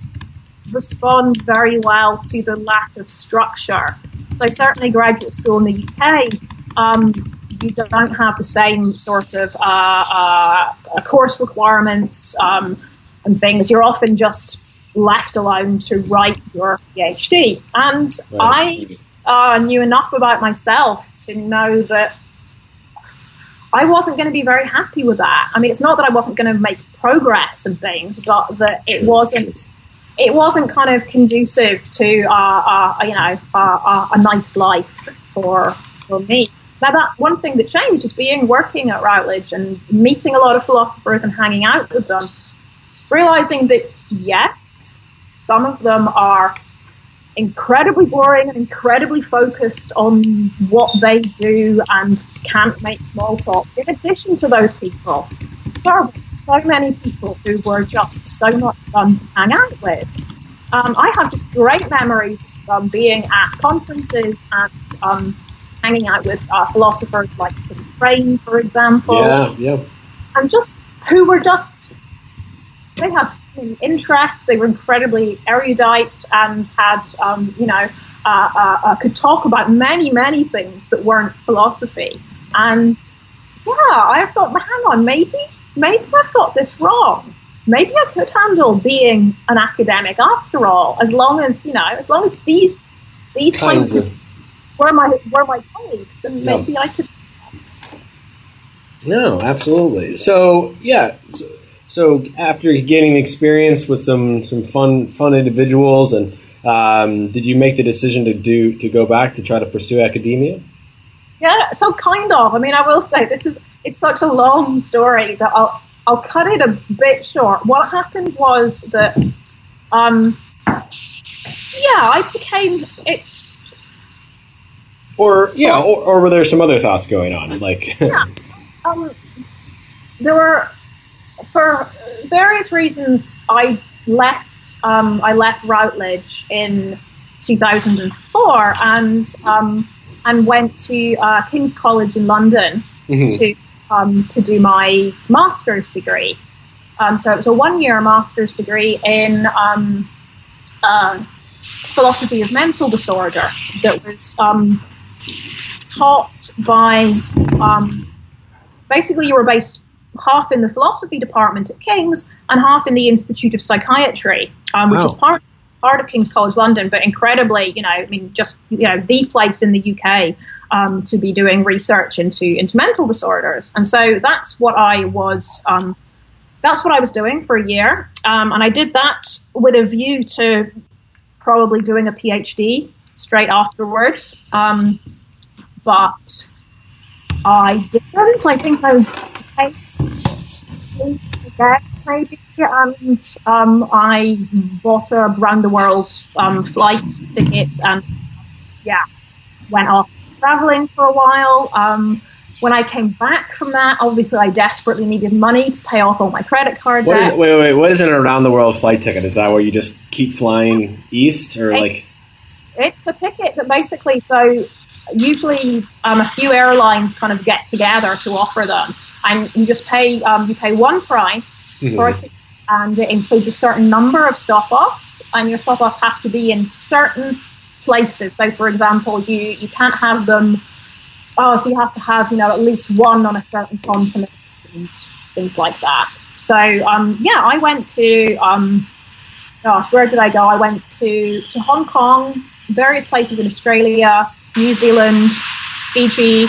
Speaker 2: respond very well to the lack of structure. So certainly graduate school in the UK, you don't have the same sort of course requirements and things. You're often just left alone to write your PhD. And right. I knew enough about myself to know that I wasn't going to be very happy with that. I mean, it's not that I wasn't going to make progress and things, but that it wasn't kind of conducive to a nice life for me. Now, that one thing that changed is working at Routledge and meeting a lot of philosophers and hanging out with them, realizing that, yes, some of them are incredibly boring and incredibly focused on what they do and can't make small talk. In addition to those people, there are so many people who were just so much fun to hang out with. I have just great memories of being at conferences and hanging out with philosophers like Tim Williamson, for example.
Speaker 3: Yeah.
Speaker 2: And they had so many interests. They were incredibly erudite and had, could talk about many, many things that weren't philosophy. And I thought, well, hang on, maybe I've got this wrong. Maybe I could handle being an academic after all, as long as these kinds of were my colleagues, then maybe I could.
Speaker 3: No, absolutely. So So after gaining experience with some fun individuals, and did you make the decision to go back to try to pursue academia?
Speaker 2: Yeah, so kind of. I mean, I will say it's such a long story that I'll cut it a bit short. What happened was that I became or were there some other thoughts going on? There were. For various reasons, I left Routledge in 2004 and went to King's College in London to do my master's degree. So it was a 1-year master's degree in philosophy of mental disorder that was taught by basically you were based half in the philosophy department at King's and half in the Institute of Psychiatry, which is part of King's College London, but incredibly, the place in the UK to be doing research into mental disorders. And so that's what I was doing for a year, and I did that with a view to probably doing a PhD straight afterwards, but I didn't. I think I maybe, and I bought a round the world flight ticket and went off traveling for a while. When I came back from that, obviously I desperately needed money to pay off all my credit card debts.
Speaker 3: Wait, what is an around the world flight ticket? Is that where you just keep flying east, or
Speaker 2: It's a ticket that basically, so usually a few airlines kind of get together to offer them, and you just pay one price for it, and it includes a certain number of stop-offs, and your stop-offs have to be in certain places. So, for example, you can't have them. So you have to have, at least one on a certain continent and things like that. So, I went to, where did I go? I went to Hong Kong, various places in Australia, New Zealand, Fiji,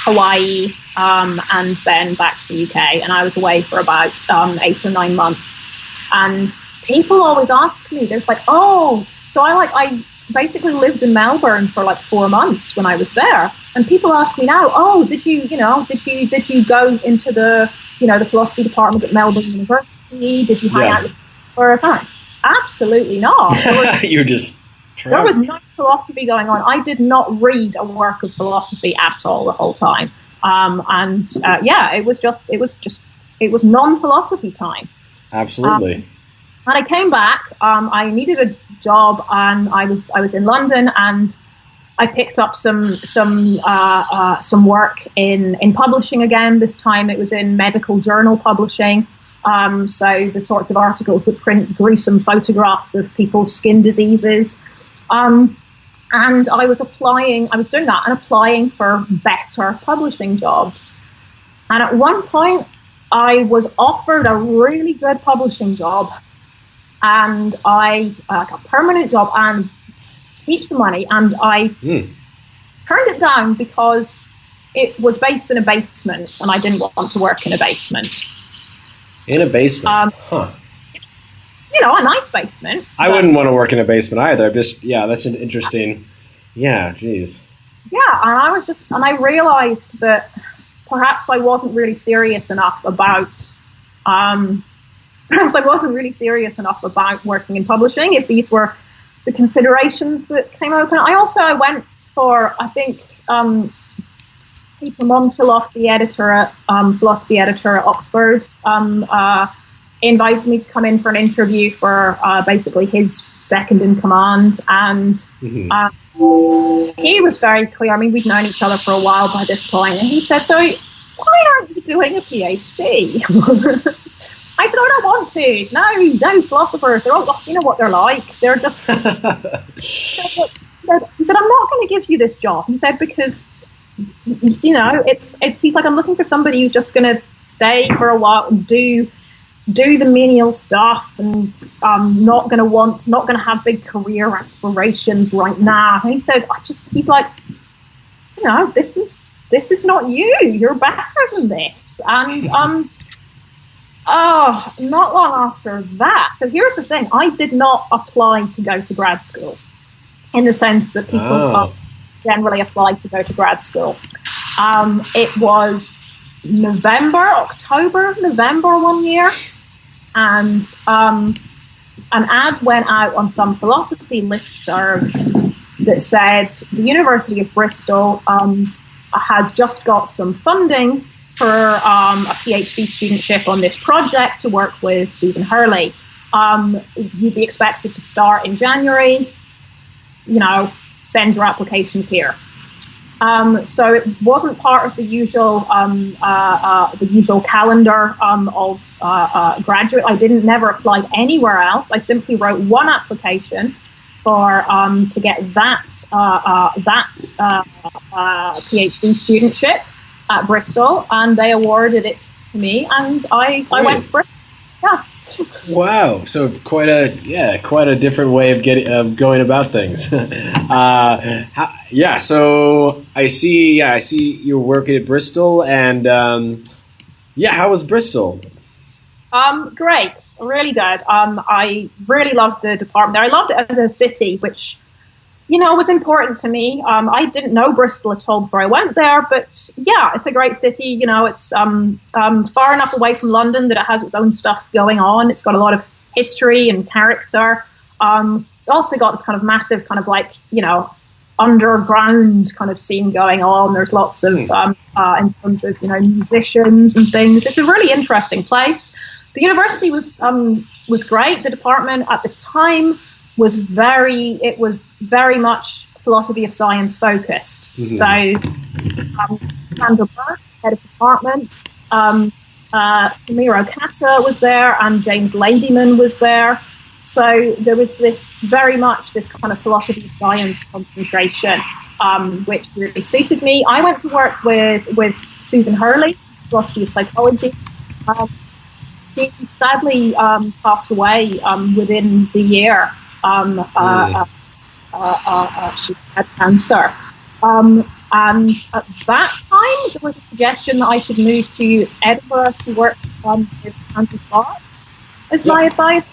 Speaker 2: Hawaii, and then back to the UK. And I was away for about 8 or 9 months. And people always ask me, there's like, so I basically lived in Melbourne for like 4 months when I was there. And people ask me now, did you go into the, the philosophy department at Melbourne University? Did you hang out with for a time? Absolutely not. There was no philosophy going on. I did not read a work of philosophy at all the whole time. It was non-philosophy time.
Speaker 3: Absolutely.
Speaker 2: And I came back. I needed a job, and I was in London, and I picked up some work in publishing again. This time it was in medical journal publishing. So the sorts of articles that print gruesome photographs of people's skin diseases. And I was doing that and applying for better publishing jobs. And at one point I was offered a really good publishing job, and I got a permanent job and heaps of money, and I turned it down because it was based in a basement, and I didn't want to work in a basement.
Speaker 3: In a basement?
Speaker 2: A nice basement.
Speaker 3: I wouldn't want to work in a basement either. That's an interesting, geez.
Speaker 2: Yeah, and I realized that perhaps I wasn't really serious enough about, working in publishing, if these were the considerations that came open. I went for, I think, Peter Monteloff, the philosophy editor at Oxford, invited me to come in for an interview for basically his second in command, and he was very clear. I mean, we'd known each other for a while by this point, and he said, "So, why aren't you doing a PhD?" I said, "I don't want to. No, philosophers, they're all, you know what they're like. They're just..." He said, "I'm not going to give you this job." He said, "Because, he's like, I'm looking for somebody who's just going to stay for a while and do the menial stuff, and not going to have big career aspirations right now." And he said, he's like, this is not you. You're better than this. And not long after that. So here's the thing: I did not apply to go to grad school, in the sense that people generally apply to go to grad school. It was October, November one year. And an ad went out on some philosophy listserv that said the University of Bristol has just got some funding for a PhD studentship on this project to work with Susan Hurley. You'd be expected to start in January. Send your applications here. So it wasn't part of the usual calendar of graduate. I never applied anywhere else. I simply wrote one application for to get that PhD studentship at Bristol, and they awarded it to me, and I went to Bristol. Yeah.
Speaker 3: Wow! So quite a different way of going about things. So I see you're working at Bristol, and how was Bristol?
Speaker 2: Great, really good. I really loved the department there. I loved it as a city, which was important to me. I didn't know Bristol at all before I went there, but it's a great city. It's far enough away from London that it has its own stuff going on. It's got a lot of history and character. It's also got this kind of massive kind of like, underground kind of scene going on. There's lots of, in terms of, musicians and things. It's a really interesting place. The university was great. The department at the time was very much philosophy of science focused. Mm-hmm. So, Sandra Burke, head of department, Samir Okata was there, and James Ladyman was there. So there was this very much this kind of philosophy of science concentration, which really suited me. I went to work with Susan Hurley, philosophy of psychology. She sadly passed away within the year. She had cancer. And at that time, there was a suggestion that I should move to Edinburgh to work with Andy Clark as my advisor.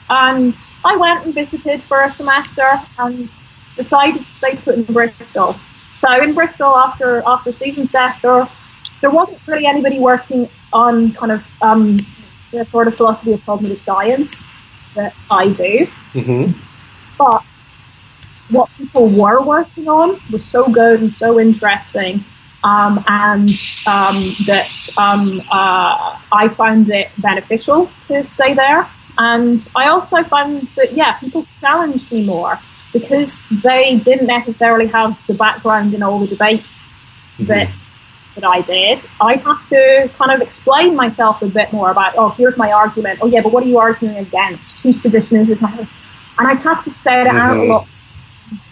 Speaker 2: And I went and visited for a semester and decided to stay put in Bristol. So in Bristol, after Susan's death, there wasn't really anybody working on kind of the sort of philosophy of cognitive science that I do. Mm-hmm. But what people were working on was so good and so interesting, and that I found it beneficial to stay there. And I also found that, people challenged me more because they didn't necessarily have the background in all the debates that I did. I'd have to kind of explain myself a bit more about, here's my argument. Oh, yeah, but what are you arguing against? Whose position is this? And I'd have to set it out a lot.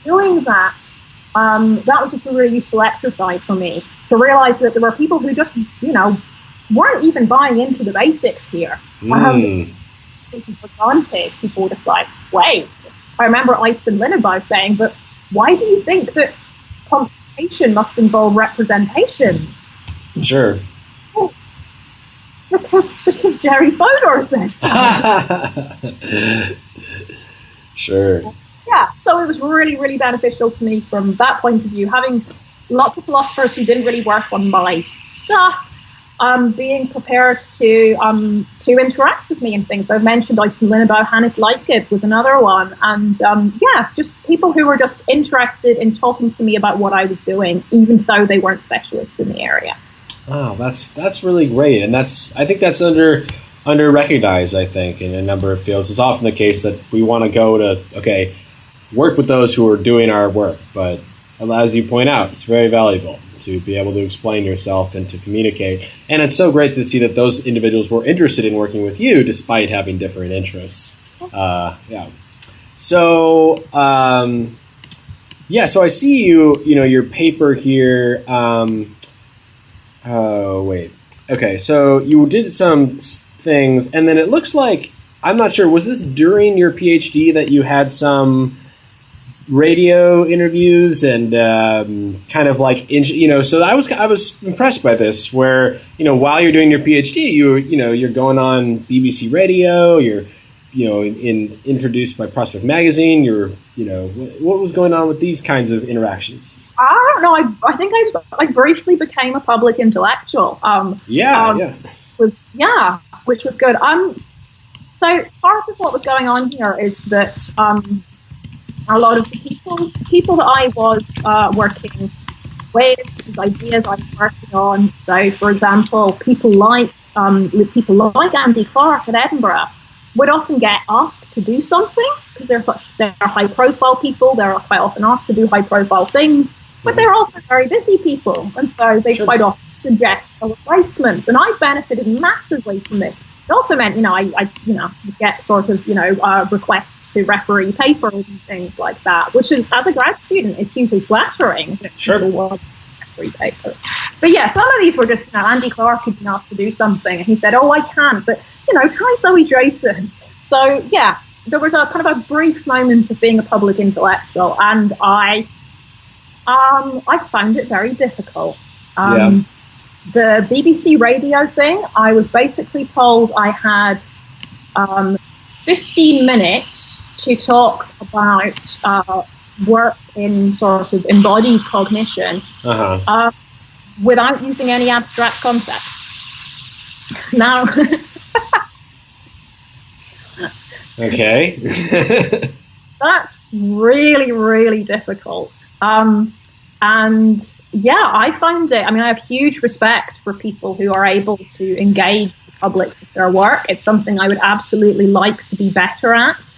Speaker 2: Doing that, that was just a really useful exercise for me to realize that there were people who just, weren't even buying into the basics here. Speaking for granted, people were just like, wait. I remember Eyston Linnebaugh saying, but why do you think that computation must involve representations?
Speaker 3: Sure.
Speaker 2: Well, because Jerry Fodor says so.
Speaker 3: Sure.
Speaker 2: Yeah, so it was really, really beneficial to me from that point of view, having lots of philosophers who didn't really work on my stuff, being prepared to interact with me and things. So I've mentioned Eyston Linnebaugh, Hannes Leitgeb was another one, and just people who were just interested in talking to me about what I was doing, even though they weren't specialists in the area.
Speaker 3: Wow, that's really great, and I think that's under recognized. I think in a number of fields, it's often the case that we want to go to work with those who are doing our work, but as you point out, it's very valuable to be able to explain yourself and to communicate. And it's so great to see that those individuals were interested in working with you despite having different interests. So, so I see your paper here. Okay, so you did some things, and then it looks like, I'm not sure, was this during your PhD that you had some radio interviews and kind of like, so I was impressed by this, where while you're doing your PhD, you're going on BBC Radio, you're introduced by Prospect Magazine, what was going on with these kinds of interactions?
Speaker 2: I don't know. I think I briefly became a public intellectual. Which was good. So part of what was going on here is that a lot of the people that I was working with, these ideas I was working on. So, for example, people like Andy Clark at Edinburgh would often get asked to do something because they're high-profile people. They're quite often asked to do high-profile things, but they're also very busy people, and so they quite often suggest a replacement. And I benefited massively from this. It also meant, I get sort of, requests to referee papers and things like that, which is, as a grad student, is hugely flattering.
Speaker 3: Sure.
Speaker 2: People want referee papers. But yeah, some of these were just, Andy Clark had been asked to do something, and he said, I can't, but, try Zoe Drayson. So yeah, there was a kind of a brief moment of being a public intellectual, and I found it very difficult. The BBC radio thing, I was basically told I had 15 minutes to talk about work in sort of embodied cognition without using any abstract concepts. Now,
Speaker 3: okay.
Speaker 2: That's really, really difficult. And yeah, I found it, I have huge respect for people who are able to engage the public with their work. It's something I would absolutely like to be better at.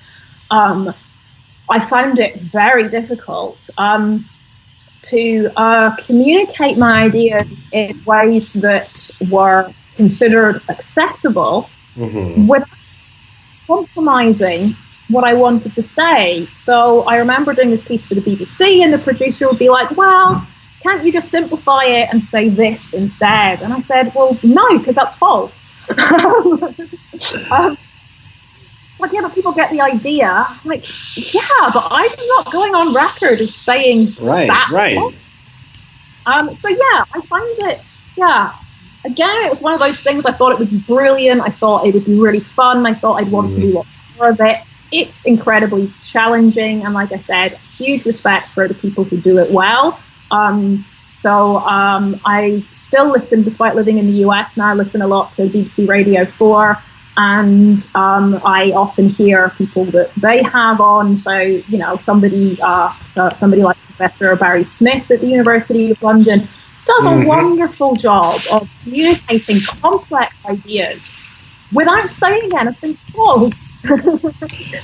Speaker 2: I found it very difficult to communicate my ideas in ways that were considered accessible without compromising what I wanted to say. So I remember doing this piece for the BBC, and the producer would be like, well, can't you just simplify it and say this instead? And I said, well, no, because that's false. It's like, yeah, but people get the idea. I'm like, yeah, but I'm not going on record as saying that. Right. So yeah, I find it, again, it was one of those things. I thought it would be brilliant. I thought it would be really fun. I thought I'd want to do a lot more of it. It's incredibly challenging. And like I said, huge respect for the people who do it well. I still listen, despite living in the US now, I listen a lot to BBC Radio 4. And I often hear people that they have on. So, you know, somebody like Professor Barry Smith at the University of London does a wonderful job of communicating complex ideas without saying anything false.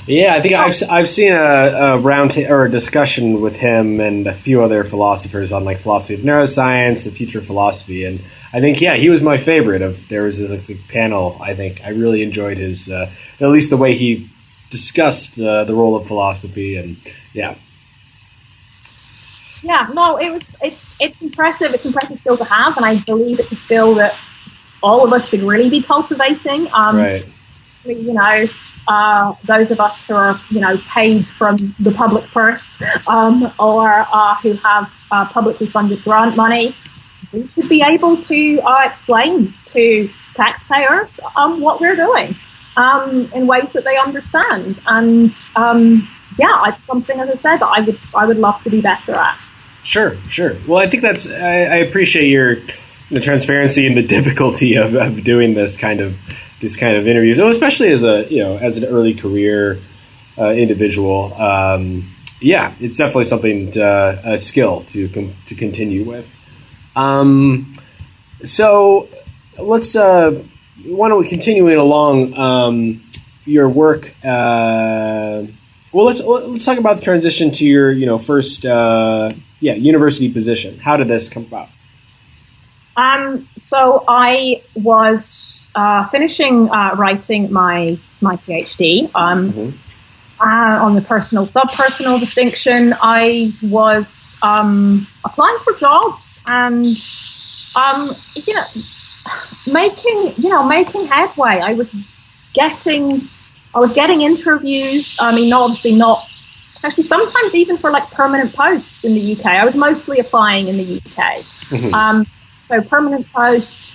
Speaker 3: Yeah, I think I've seen a round or a discussion with him and a few other philosophers on like philosophy of neuroscience, the future of philosophy, and I think he was my favorite. There was this like panel. I think I really enjoyed his at least the way he discussed the role of philosophy, and yeah.
Speaker 2: Yeah, no, it's impressive. It's an impressive skill to have, and I believe it's a skill that all of us should really be cultivating.
Speaker 3: Right.
Speaker 2: You know, those of us who are, you know, paid from the public purse, or who have publicly funded grant money, we should be able to explain to taxpayers what we're doing in ways that they understand. And it's something, as I said, that I would love to be better at. Sure.
Speaker 3: Well, I think I appreciate the transparency and the difficulty of doing this kind of interviews, especially as an early career individual. It's definitely something a skill to continue with. So let's why don't we continue along your work? Let's talk about the transition to your first university position. How did this come about?
Speaker 2: So I was finishing writing my PhD on the personal-subpersonal distinction. I was applying for jobs and making headway. I was getting interviews. I mean, obviously not. Actually, sometimes even for like permanent posts in the UK. I was mostly applying in the UK. So permanent posts,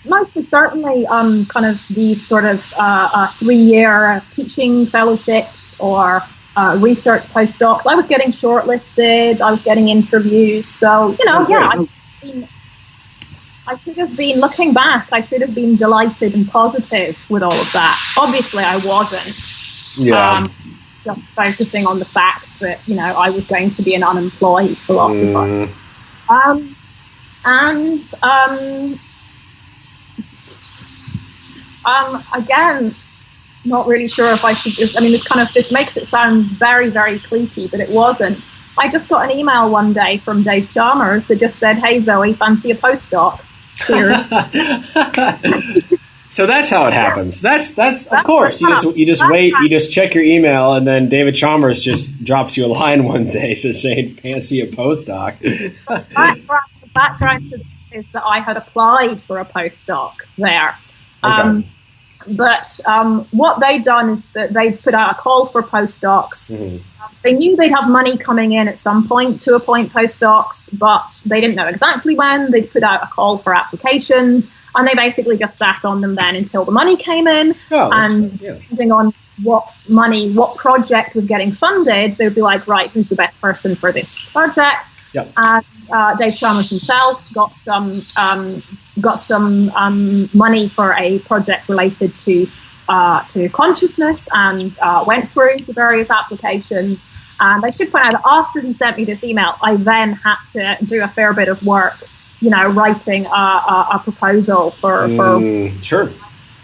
Speaker 2: mostly certainly kind of these sort of 3-year teaching fellowships or research postdocs. I was getting shortlisted. I was getting interviews. So, I should have been, looking back, I should have been delighted and positive with all of that. Obviously, I wasn't.
Speaker 3: Yeah.
Speaker 2: Just focusing on the fact that, I was going to be an unemployed philosopher. Again, not really sure if I should this makes it sound very, very cliquey, but it wasn't. I just got an email one day from Dave Chalmers that just said, "Hey Zoe, fancy a postdoc? Cheers."
Speaker 3: So that's how it happens. That's of course. You just wait. You just check your email, and then David Chalmers just drops you a line one day to say, "Fancy a postdoc."
Speaker 2: The background to this is that I had applied for a postdoc there.
Speaker 3: Okay.
Speaker 2: But what they'd done is that they put out a call for postdocs. They knew they'd have money coming in at some point to appoint postdocs, but they didn't know exactly when. They'd put out a call for applications, and they basically just sat on them then until the money came in. Depending on what project was getting funded, they'd be like, right, who's the best person for this project?
Speaker 3: Yep.
Speaker 2: And Dave Chalmers himself got some money for a project related to consciousness, and went through the various applications. And I should point out that after he sent me this email, I then had to do a fair bit of work, writing a proposal for
Speaker 3: sure.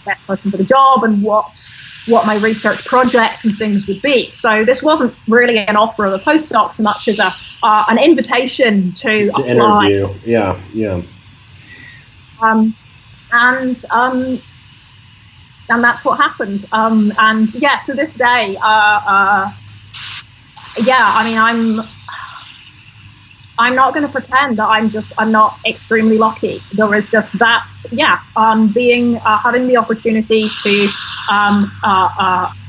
Speaker 2: best person for the job and what my research project and things would be. So this wasn't really an offer of a postdoc so much as an invitation to apply.
Speaker 3: Interview. Yeah.
Speaker 2: that's what happened. And yeah, to this day, I mean, I'm not going to pretend that I'm not extremely lucky. There is just that, having the opportunity to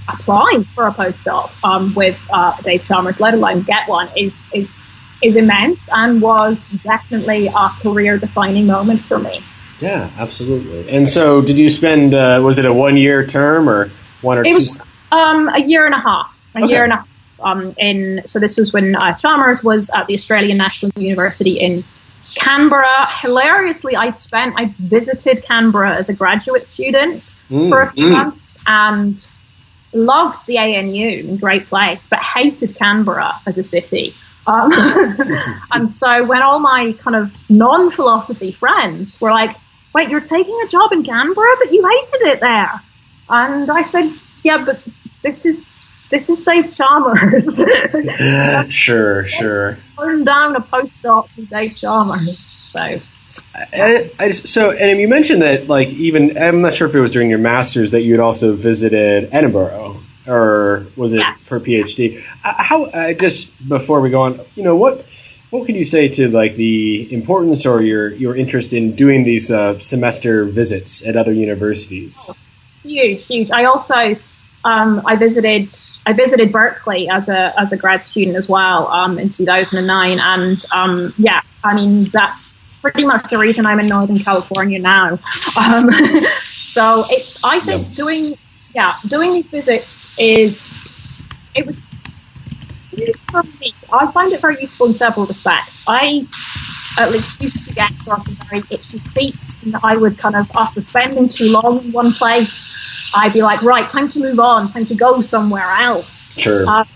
Speaker 2: apply for a postdoc with Dave Chalmers, let alone get one, is immense, and was definitely a career-defining moment for me.
Speaker 3: Yeah, absolutely. And so, did you spend? Was it a 1-year term or one or two?
Speaker 2: It was a year and a half. Year and a half. So this was when Chalmers was at the Australian National University in Canberra. Hilariously, I visited Canberra as a graduate student for a few months and loved the ANU, great place, but hated Canberra as a city. And so when all my kind of non-philosophy friends were like, wait, you're taking a job in Canberra, but you hated it there. And I said, yeah, but this is Dave Chalmers.
Speaker 3: Sure.
Speaker 2: Turned down a postdoc with Dave Chalmers. So.
Speaker 3: And you mentioned that, like, even, I'm not sure if it was during your master's that you had also visited Edinburgh, or was it for PhD? Just before we go on, what can you say to, like, the importance or your interest in doing these semester visits at other universities?
Speaker 2: Huge. I also I visited Berkeley as a grad student as well in 2009, and I mean, that's pretty much the reason I'm in Northern California now. So I think doing these visits for me, I find it very useful in several respects. I at least used to get sort of very itchy feet, and I would kind of, after spending too long in one place, I'd be like, right, time to move on, time to go somewhere else.
Speaker 3: Sure.
Speaker 2: That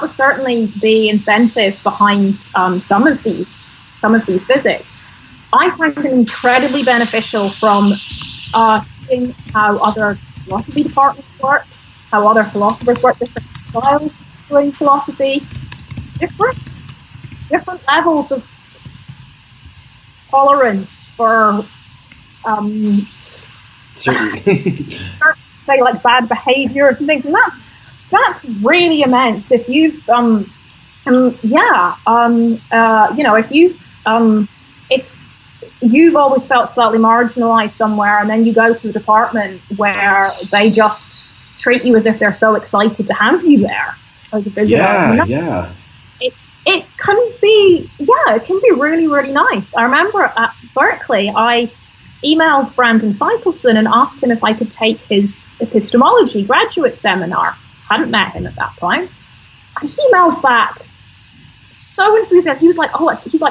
Speaker 2: was certainly the incentive behind some of these visits. I find it incredibly beneficial from seeing how other philosophy departments work, how other philosophers work, different styles of doing philosophy, different levels of tolerance for say like bad behaviors and things, and that's really immense. If you've if you've always felt slightly marginalized somewhere, and then you go to a department where they just treat you as if they're so excited to have you there as a visitor. It can be really, really nice. I remember at Berkeley, I emailed Brandon Feitelson and asked him if I could take his epistemology graduate seminar. Hadn't met him at that point. And he emailed back so enthusiastic. He was like,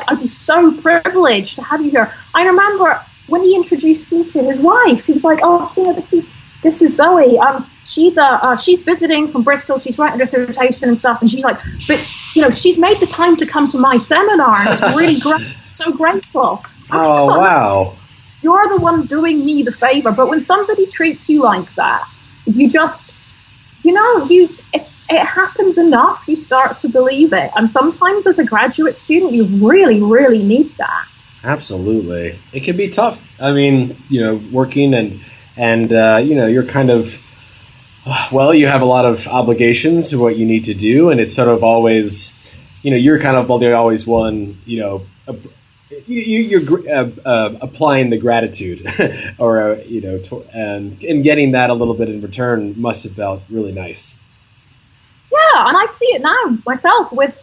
Speaker 2: I'd be so privileged to have you here. I remember when he introduced me to his wife, he was like, oh, Tina, this is Zoe. She's visiting from Bristol. She's writing a dissertation and stuff. And she's like, but she's made the time to come to my seminar, and it's really great. So grateful.
Speaker 3: Wow.
Speaker 2: You're the one doing me the favor. But when somebody treats you like that, you just, if it happens enough, you start to believe it. And sometimes as a graduate student, you really, really need that.
Speaker 3: Absolutely. It can be tough. I mean, working and you're kind of, you have a lot of obligations to what you need to do. And it's sort of always, you're kind of always one, you're applying the gratitude or, and getting that a little bit in return must have felt really nice.
Speaker 2: Yeah, and I see it now myself with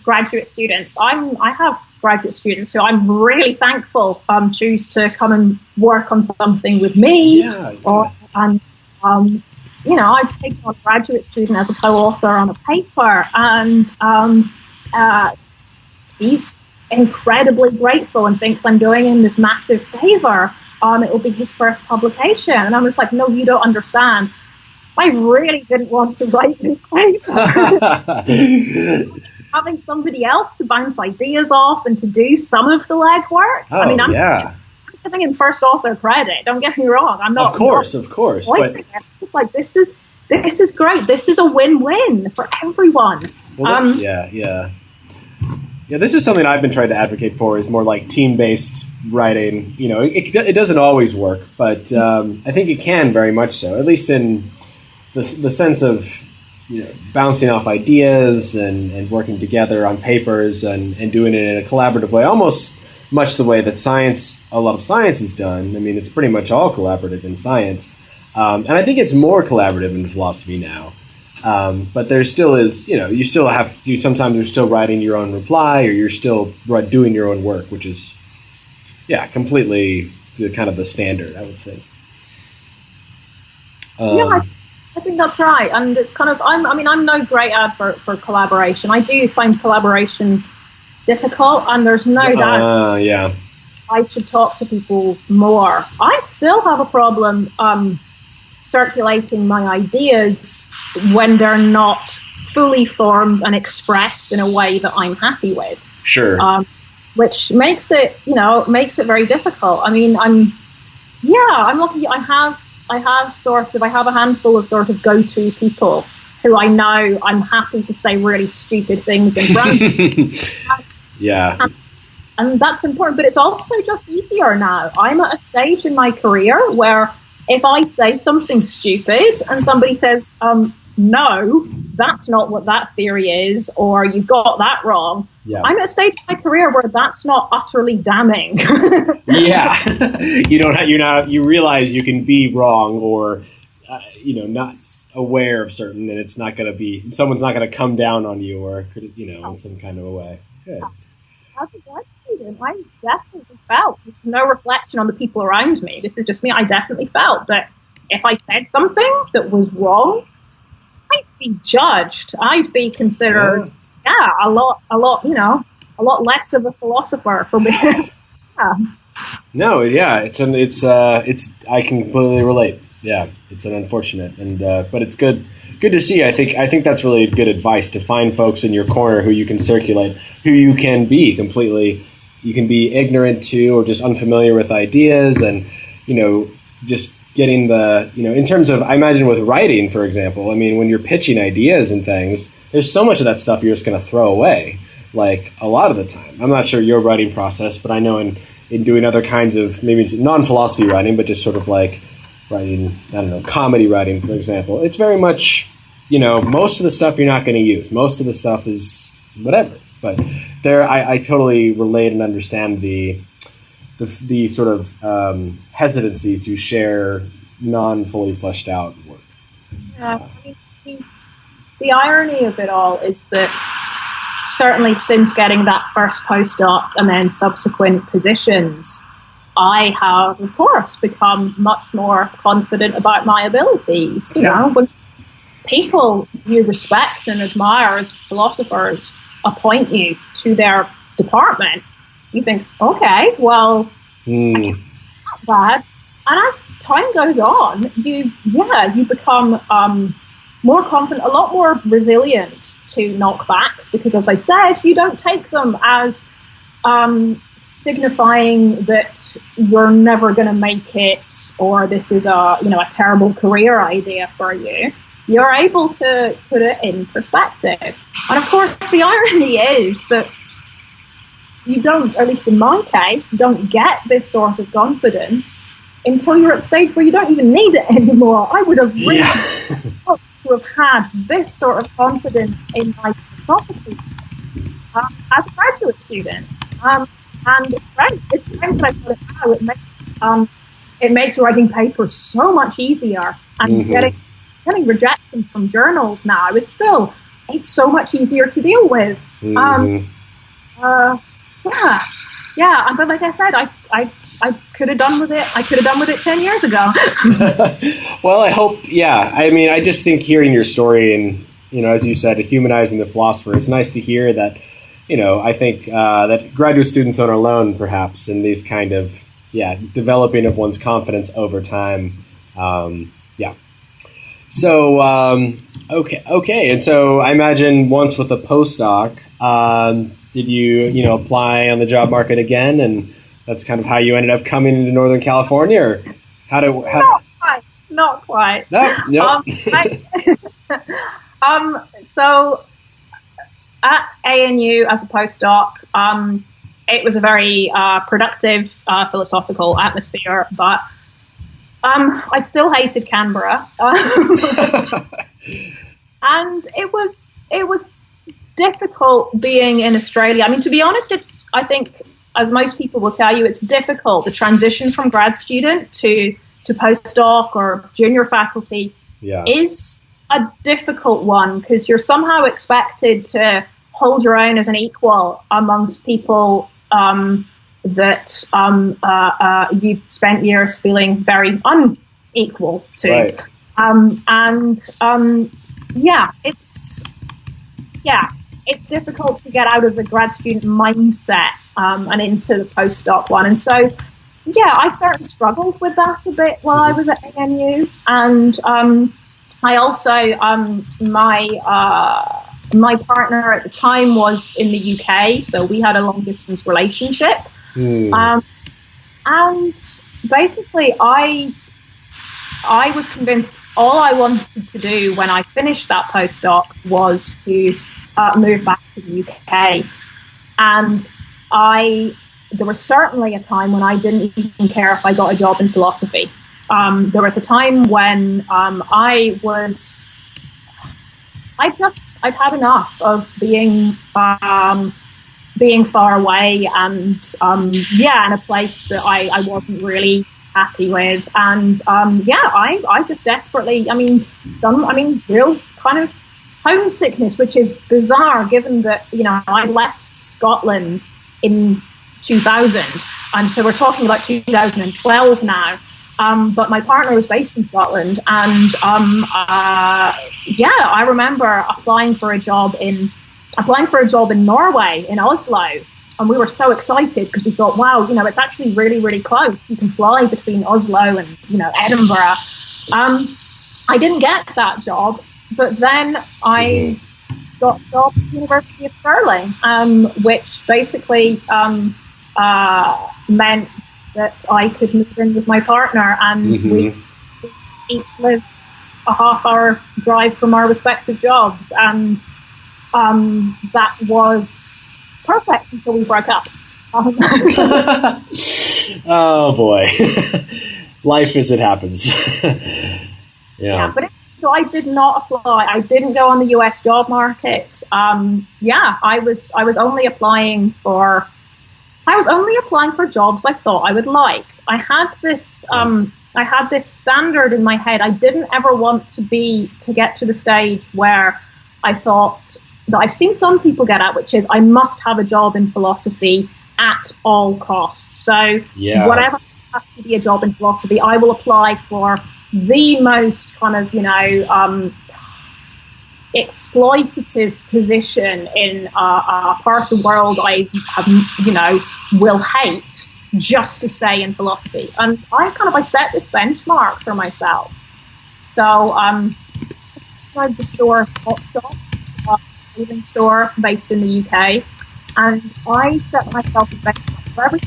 Speaker 2: graduate students. I have graduate students who I'm really thankful choose to come and work on something with me. I've taken on a graduate student as a co-author on a paper, and he's incredibly grateful and thinks I'm doing him this massive favor. It will be his first publication, and I'm just like, no, you don't understand. I really didn't want to write this paper. Having somebody else to bounce ideas off and to do some of the legwork. I'm giving him first author credit. Don't get me wrong. I'm not. Of course. But it's like this is great. This is a win-win for everyone.
Speaker 3: Well, this is something I've been trying to advocate for, is more like team-based writing, it doesn't always work, but I think it can very much so, at least in the sense of bouncing off ideas and working together on papers and doing it in a collaborative way, almost much the way that a lot of science is done. I mean, it's pretty much all collaborative in science. And I think it's more collaborative in philosophy now. But there still is, you still have to, sometimes you're still writing your own reply, or you're still doing your own work, which is, completely kind of the standard, I would say.
Speaker 2: I think that's right. And it's kind of, I'm no great advert for collaboration. I do find collaboration difficult, and there's no doubt I should talk to people more. I still have a problem circulating my ideas when they're not fully formed and expressed in a way that I'm happy with.
Speaker 3: Sure.
Speaker 2: Which makes it very difficult. I mean, I'm lucky. I have a handful of sort of go-to people who I know I'm happy to say really stupid things in front of.
Speaker 3: Yeah.
Speaker 2: And that's important, but it's also just easier now. I'm at a stage in my career where if I say something stupid and somebody says, no, that's not what that theory is, or you've got that wrong. Yeah. I'm at a stage in my career where that's not utterly damning.
Speaker 3: Yeah. You realize you can be wrong, or, not aware of certain, and it's not going to be, someone's not going to come down on you, or, in some kind of a way. Good.
Speaker 2: As a grad student, I definitely felt, there's no reflection on the people around me, this is just me, I definitely felt that if I said something that was wrong, I'd be judged. I'd be considered, a lot less of a philosopher for me.
Speaker 3: No, it's I can completely relate. Yeah, it's an unfortunate, and but it's good to see. I think that's really good advice, to find folks in your corner who you can circulate, who you can be completely, you can be ignorant to, or just unfamiliar with ideas, and just getting in terms of, I imagine with writing, for example, I mean, when you're pitching ideas and things, there's so much of that stuff you're just going to throw away, like a lot of the time. I'm not sure your writing process, but I know in doing other kinds of, maybe it's non-philosophy writing, but just sort of like writing, I don't know, comedy writing, for example, it's very much, most of the stuff you're not going to use. Most of the stuff is whatever. But I totally relate and understand the sort of hesitancy to share non-fully fleshed out work.
Speaker 2: Yeah, the irony of it all is that certainly since getting that first postdoc and then subsequent positions, I have, of course, become much more confident about my abilities. When people you respect and admire as philosophers appoint you to their department, you think, okay, well, not bad. And as time goes on, you become more confident, a lot more resilient to knockbacks, because, as I said, you don't take them as signifying that you're never going to make it, or this is a terrible career idea for you. You're able to put it in perspective. And of course, the irony is that you don't, at least in my case, don't get this sort of confidence until you're at a stage where you don't even need it anymore. I would have really loved to have had this sort of confidence in my philosophy as a graduate student. And it's great. It's great that I've got it now. It makes writing papers so much easier, and getting rejections from journals now it's so much easier to deal with. But like I said, I could have done with it. I could have done with it 10 years ago.
Speaker 3: Well, I hope. Yeah, I mean, I just think hearing your story and as you said, humanizing the philosopher, it's nice to hear that. I think that graduate students aren't alone, perhaps, in these kind of developing of one's confidence over time. So okay, and so I imagine once with a postdoc, did you apply on the job market again, and that's kind of how you ended up coming into Northern California, or
Speaker 2: Not quite.
Speaker 3: No.
Speaker 2: So at ANU as a postdoc, it was a very productive philosophical atmosphere, but I still hated Canberra. And it was difficult being in Australia. I mean, to be honest, I think, as most people will tell you, it's difficult. The transition from grad student to postdoc or junior faculty is a difficult one, because you're somehow expected to hold your own as an equal amongst people that you spent years feeling very unequal to.
Speaker 3: Right.
Speaker 2: It's difficult to get out of the grad student mindset and into the postdoc one. And so, I certainly struggled with that a bit while I was at ANU. And I also, my partner at the time was in the UK, so we had a long distance relationship. And basically, I was convinced all I wanted to do when I finished that postdoc was to move back to the UK. And there was certainly a time when I didn't even care if I got a job in philosophy. There was a time when I'd had enough of being far away and in a place that I wasn't really happy with. And I just desperately, real kind of homesickness, which is bizarre given that, I left Scotland in 2000. And so we're talking about 2012 now. But my partner was based in Scotland, and I remember applying for a job in Norway, in Oslo, and we were so excited because we thought, wow, it's actually really, really close. You can fly between Oslo and Edinburgh. I didn't get that job, but then I got a job at the University of Stirling, which basically meant that I could move in with my partner, and we each lived a half-hour drive from our respective jobs, and that was perfect until we broke up.
Speaker 3: Oh boy, life as it happens.
Speaker 2: So I did not apply. I didn't go on the US job market. I was only applying for jobs I thought I would like. I had this standard in my head. I didn't ever want to get to the stage where I thought that I've seen some people get at, which is I must have a job in philosophy at all costs. So whatever has to be a job in philosophy, I will apply for the most kind of, exploitative position in a part of the world I have, will hate just to stay in philosophy. And I set this benchmark for myself. So I tried the store Hot Shop, a clothing store based in the UK, and I set myself as benchmark for every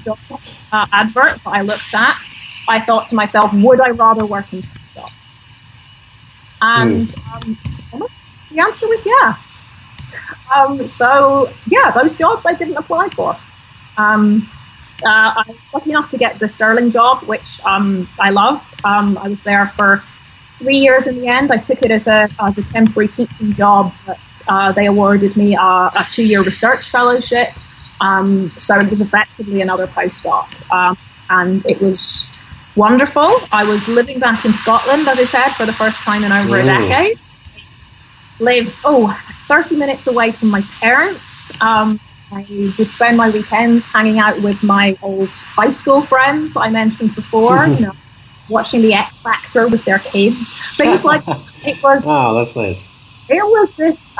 Speaker 2: job advert that I looked at. I thought to myself, would I rather work in Hot Shop? And the answer was yeah. Those jobs I didn't apply for. I was lucky enough to get the Stirling job, which I loved. I was there for 3 years in the end. I took it as a temporary teaching job, but they awarded me a 2-year research fellowship. So it was effectively another postdoc, and it was wonderful. I was living back in Scotland, as I said, for the first time in over a decade. Lived 30 minutes away from my parents. I would spend my weekends hanging out with my old high school friends I mentioned before, watching the X Factor with their kids, things like that. It was.
Speaker 3: Oh, that's nice.
Speaker 2: It was this.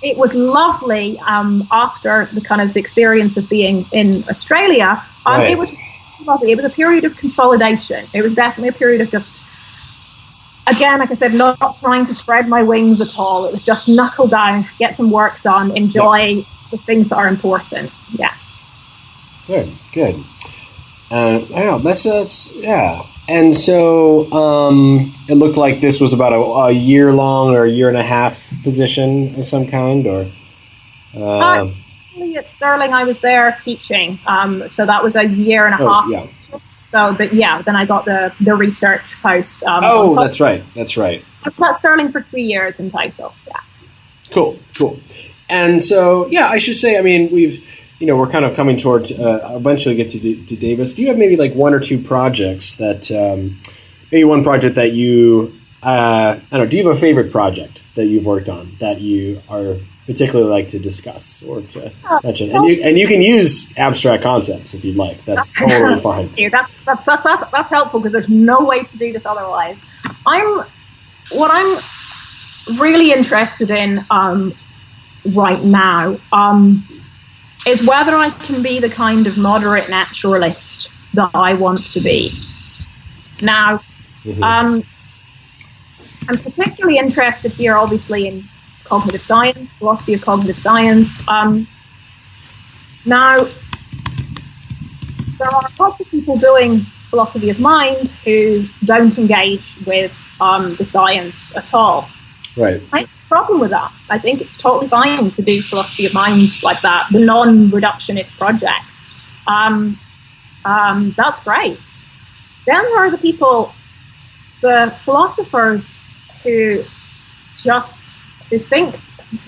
Speaker 2: It was lovely. After the kind of experience of being in Australia, it was lovely. It was a period of consolidation. It was definitely a period of just. Again, like I said, not trying to spread my wings at all. It was just knuckle down, get some work done, enjoy the things that are important. Yeah.
Speaker 3: Good. That's And so it looked like this was about a year long or a year and a half position of some kind, or.
Speaker 2: initially at Stirling, I was there teaching. So that was a year and a half.
Speaker 3: Yeah.
Speaker 2: So, but yeah, then I got the research post.
Speaker 3: That's right.
Speaker 2: I was at Stirling for 3 years in total. Yeah.
Speaker 3: Cool. And so, yeah, I should say, I mean, we're kind of coming towards eventually get to Davis. Do you have maybe like one or two projects that, maybe one project that you, I don't know, do you have a favorite project that you've worked on that you are particularly like to discuss or to mention? And you can use abstract concepts if you'd like. That's totally fine.
Speaker 2: That's helpful because there's no way to do this otherwise. What I'm really interested in right now is whether I can be the kind of moderate naturalist that I want to be. Now, I'm particularly interested here, obviously, in cognitive science, philosophy of cognitive science. Now, there are lots of people doing philosophy of mind who don't engage with the science at all.
Speaker 3: Right.
Speaker 2: I have a problem with that. I think it's totally fine to do philosophy of mind like that, the non-reductionist project. That's great. Then there are the philosophers who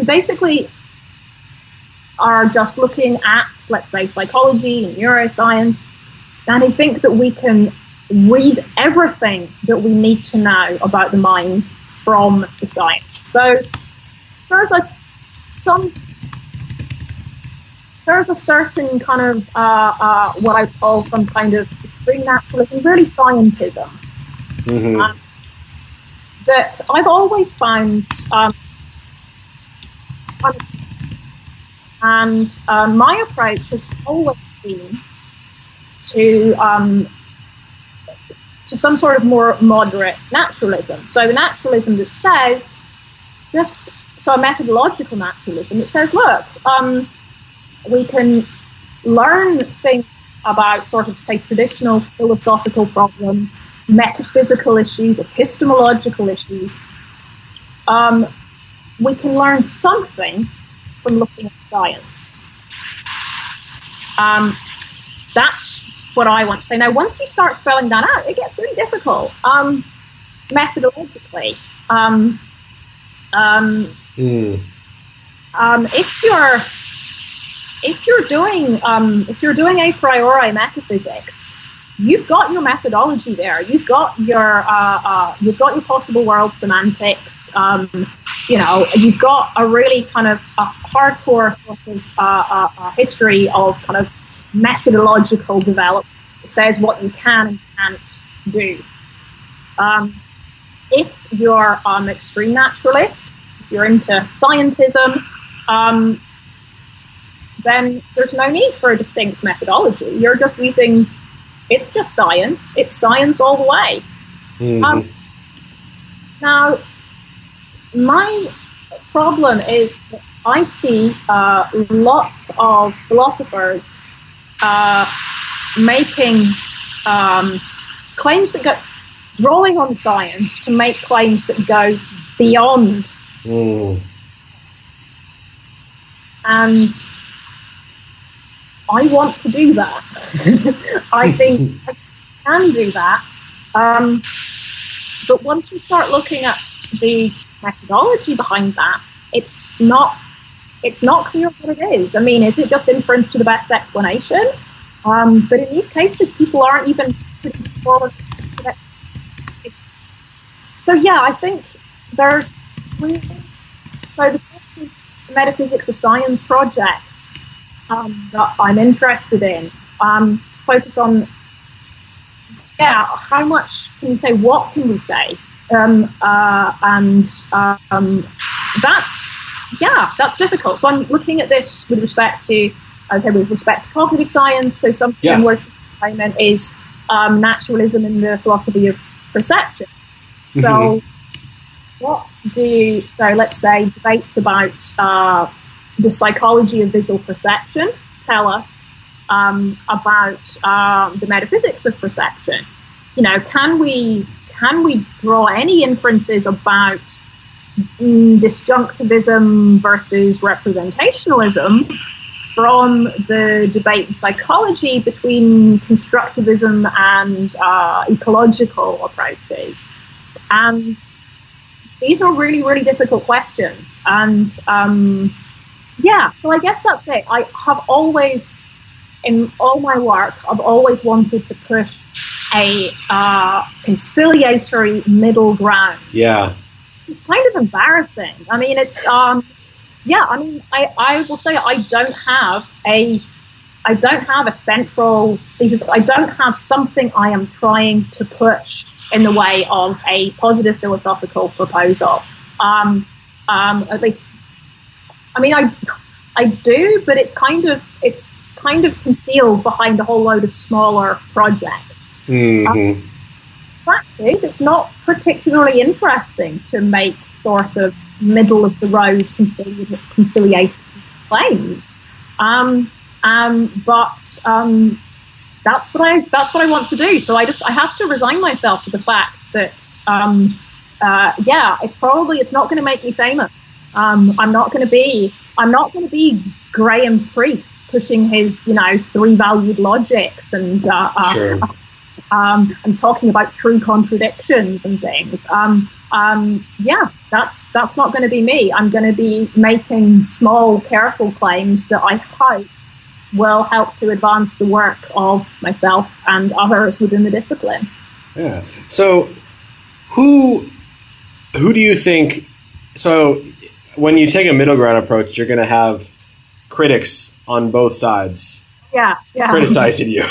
Speaker 2: basically are just looking at, let's say, psychology and neuroscience, and they think that we can read everything that we need to know about the mind from the science. So there's a certain kind of what I call some kind of extreme naturalism, really scientism, that I've always found, and my approach has always been to some sort of more moderate naturalism. So the naturalism that says, a methodological naturalism that says, look, we can learn things about sort of, say, traditional philosophical problems, metaphysical issues, epistemological issues. We can learn something from looking at science. That's what I want to say. Now, once you start spelling that out, it gets really difficult. Methodologically, if you're doing a priori metaphysics, you've got your methodology there. You've got your possible world semantics. You've got a really kind of a hardcore sort of history of kind of methodological development. It says what you can and can't do. If you're extreme naturalist, if you're into scientism, then there's no need for a distinct methodology. You're just using, it's just science. It's science all the way. Now, my problem is that I see lots of philosophers making claims that go, drawing on science to make claims that go beyond. And I want to do that. I think I can do that. But once we start looking at the methodology behind that, it's not clear what it is. I mean, is it just inference to the best explanation? But in these cases, people aren't even putting forward. So yeah, I think there's the metaphysics of science projects that I'm interested in focus on how much can we say, what can we say, that's difficult. So I'm looking at this with respect to, as I said, with respect to cognitive science. So something I'm working on is naturalism in the philosophy of perception. So let's say debates about the psychology of visual perception tell us about the metaphysics of perception. Can we draw any inferences about disjunctivism versus representationalism from the debate in psychology between constructivism and ecological approaches. And these are really, really difficult questions. And so I guess that's it. I have always, in all my work, I've always wanted to push a conciliatory middle ground.
Speaker 3: Yeah.
Speaker 2: Which is kind of embarrassing. I mean, it's, I will say I don't have a central thesis. I don't have something I am trying to push in the way of a positive philosophical proposal. At least, I mean, I do, but it's kind of concealed behind a whole load of smaller projects.
Speaker 3: Mm-hmm.
Speaker 2: Practice, it's not particularly interesting to make sort of middle of the road conciliatory claims. But that's what I want to do. So I have to resign myself to the fact that it's not going to make me famous. I'm not going to be Graham Priest pushing his three valued logics and
Speaker 3: Sure.
Speaker 2: And talking about true contradictions and things. That's not going to be me. I'm going to be making small, careful claims that I hope will help to advance the work of myself and others within the discipline.
Speaker 3: Yeah. So, who do you think? So, when you take a middle ground approach, you're going to have critics on both sides.
Speaker 2: Yeah.
Speaker 3: Criticizing you.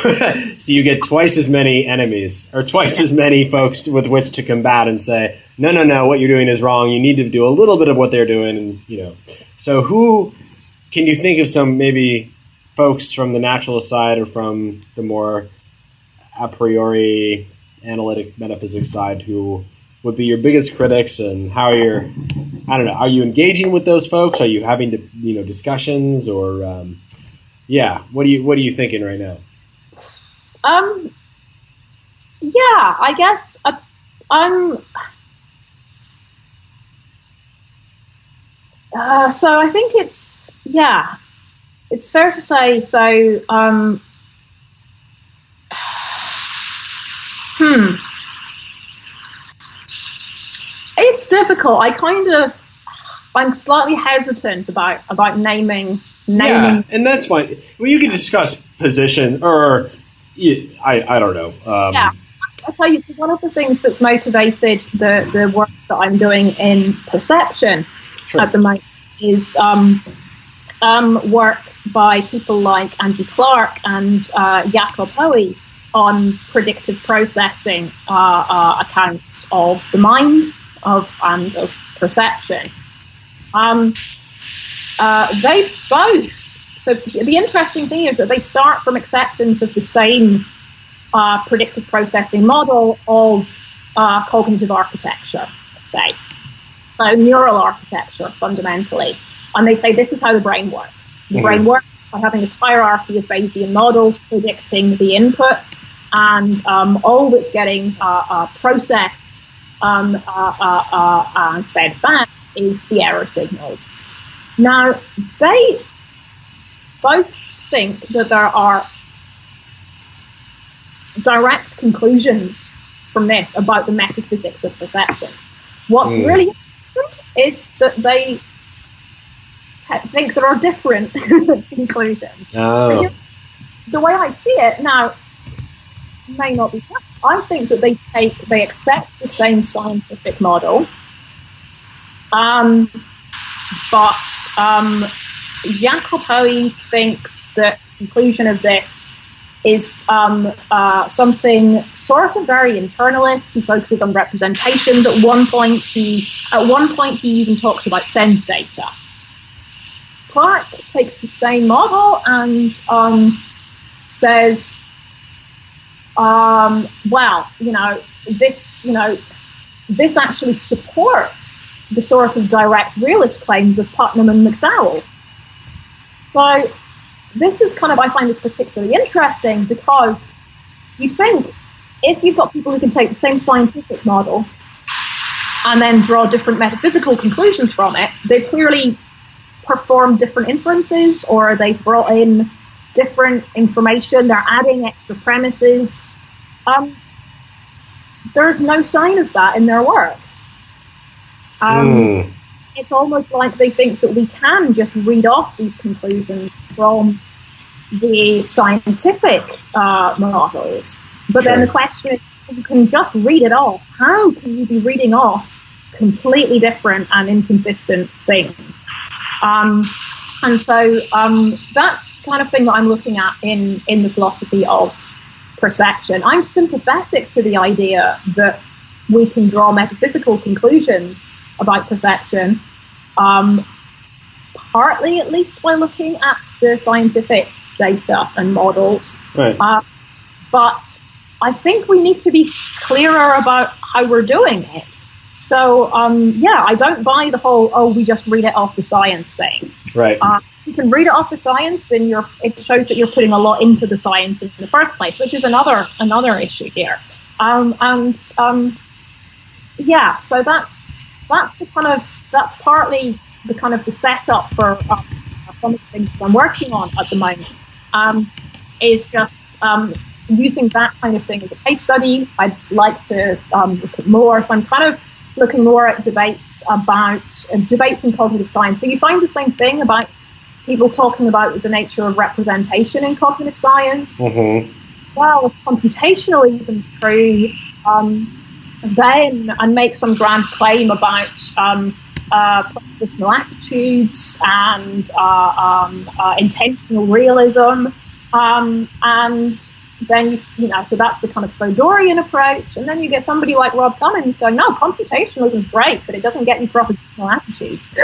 Speaker 3: So you get twice as many enemies, or twice as many folks with which to combat and say, no, what you're doing is wrong. You need to do a little bit of what they're doing. And, so who can you think of some maybe folks from the naturalist side or from the more a priori analytic metaphysics side who would be your biggest critics, and how are you engaging with those folks? Are you having discussions, or, what are you thinking right now?
Speaker 2: I guess so I think it's fair to say, it's difficult. I'm slightly hesitant about naming.
Speaker 3: Yeah, and that's fine. Well, you can discuss position, or I don't know.
Speaker 2: I'll tell you. So one of the things that's motivated the work that I'm doing in perception at the moment is work by people like Andy Clark and Jakob Hoey on predictive processing accounts of the mind and of perception. They both. So the interesting thing is that they start from acceptance of the same predictive processing model of cognitive architecture, let's say. So neural architecture, fundamentally. And they say this is how the brain works. The brain works by having this hierarchy of Bayesian models predicting the input, and all that's getting processed and fed back is the error signals. Now, they both think that there are direct conclusions from this about the metaphysics of perception. What's really interesting is that they think there are different conclusions. Oh. So the way I see it now may not be correct. I think that they accept the same scientific model, but Jakob Hoey thinks that the conclusion of this is something sort of very internalist. He focuses on representations. At one point, he even talks about sense data. Clark takes the same model and says, this actually supports the sort of direct realist claims of Putnam and McDowell. So this is I find this particularly interesting, because you think if you've got people who can take the same scientific model and then draw different metaphysical conclusions from it, they're clearly performed different inferences, or they've brought in different information, they're adding extra premises. There's no sign of that in their work. It's almost like they think that we can just read off these conclusions from the scientific models. But then the question is, if you can just read it off, how can you be reading off completely different and inconsistent things? And so that's the kind of thing that I'm looking at in the philosophy of perception. I'm sympathetic to the idea that we can draw metaphysical conclusions about perception, partly at least by looking at the scientific data and models.
Speaker 3: Right.
Speaker 2: But I think we need to be clearer about how we're doing it. So, I don't buy the whole, we just read it off the science thing.
Speaker 3: Right.
Speaker 2: If you can read it off the science, then it shows that you're putting a lot into the science in the first place, which is another issue here. So that's partly the kind of the setup for some of the things I'm working on at the moment. Is just using that kind of thing as a case study. I'd like to look at more. So I'm kind of looking more at debates in cognitive science. So you find the same thing about people talking about the nature of representation in cognitive science.
Speaker 3: Mm-hmm.
Speaker 2: Well, if computationalism is true, then and make some grand claim about propositional attitudes and intentional realism, and then so that's the kind of Fodorian approach, and then you get somebody like Rob Cummins going, no, computationalism is great, but it doesn't get you propositional attitudes.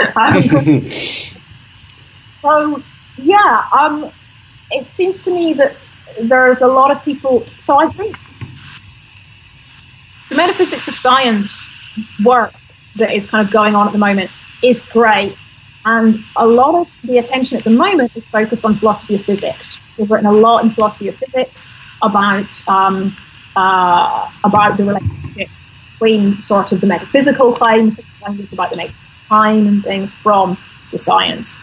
Speaker 2: It seems to me that there's a lot of people. So I think the metaphysics of science work that is kind of going on at the moment is great. And a lot of the attention at the moment is focused on philosophy of physics. We've written a lot in philosophy of physics about the relationship between sort of the metaphysical claims about the nature of time and things from the science.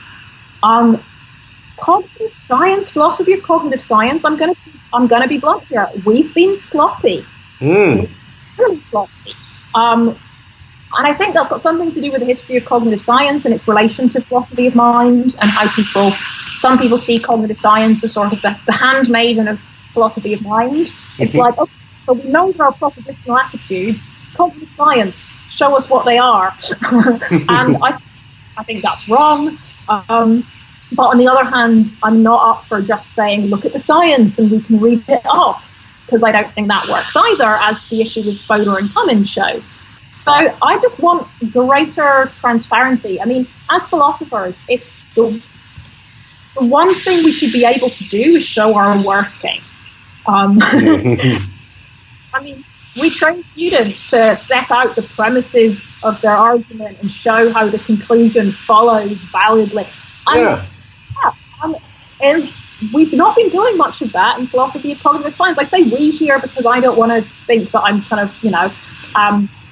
Speaker 2: Cognitive science, philosophy of cognitive science. I'm gonna be blunt here. We've been sloppy. Really sloppy. And I think that's got something to do with the history of cognitive science and its relation to philosophy of mind, and how some people see cognitive science as sort of the handmaiden of philosophy of mind. It's like, okay, so we know there are propositional attitudes. Cognitive science, show us what they are. And I think that's wrong. But on the other hand, I'm not up for just saying, look at the science and we can read it off, because I don't think that works either, as the issue with Fodor and Cummins shows. So I just want greater transparency. I mean, as philosophers, if the one thing we should be able to do is show our working. I mean, we train students to set out the premises of their argument and show how the conclusion follows validly. And we've not been doing much of that in philosophy of cognitive science. I say we here because I don't want to think that I'm kind of,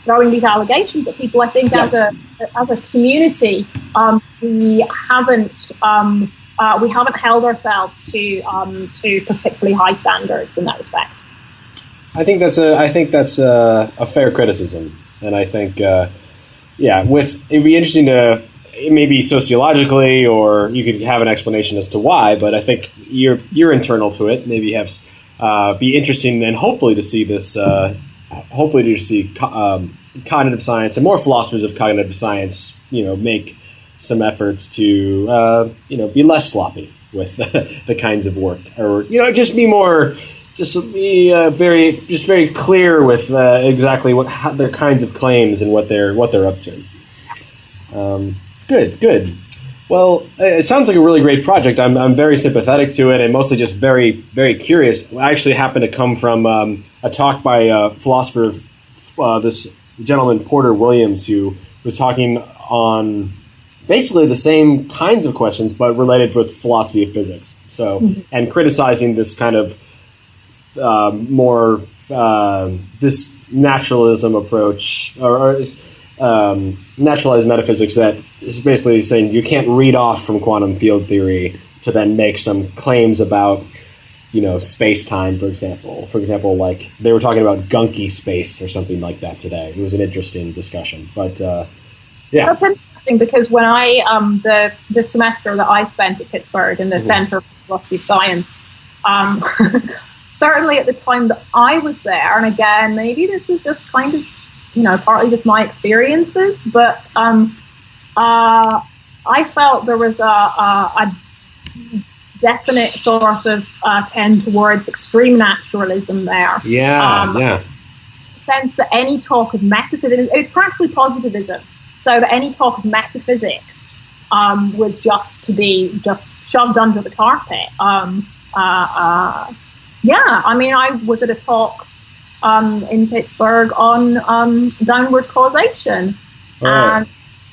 Speaker 2: throwing these allegations at people. I think as a community, we haven't held ourselves to particularly high standards in that respect.
Speaker 3: I think that's a fair criticism, and I think it'd be interesting to maybe sociologically, or you could have an explanation as to why. But I think you're internal to it. Maybe be interesting and hopefully to see this. Hopefully to see cognitive science and more philosophers of cognitive science, make some efforts to, be less sloppy with the kinds of work, or just be more, very clear with exactly how their kinds of claims and what they're up to. Good. Well, it sounds like a really great project. I'm very sympathetic to it, and mostly just very, very curious. I actually happened to come from a talk by a philosopher, this gentleman Porter Williams, who was talking on basically the same kinds of questions, but related with philosophy of physics. So, and criticizing this kind of more this naturalism approach, or naturalized metaphysics that is basically saying you can't read off from quantum field theory to then make some claims about, space-time, for example. For example, like they were talking about gunky space or something like that today. It was an interesting discussion, but yeah.
Speaker 2: That's interesting because when the semester that I spent at Pittsburgh in the Center for Philosophy of Science, certainly at the time that I was there, and again, maybe this was just kind of, partly just my experiences, but I felt there was a definite sort of tend towards extreme naturalism there.
Speaker 3: Yeah.
Speaker 2: Sense that any talk of metaphysics, it was practically positivism, so that any talk of metaphysics was just to be just shoved under the carpet. I was at a talk in Pittsburgh on downward causation, and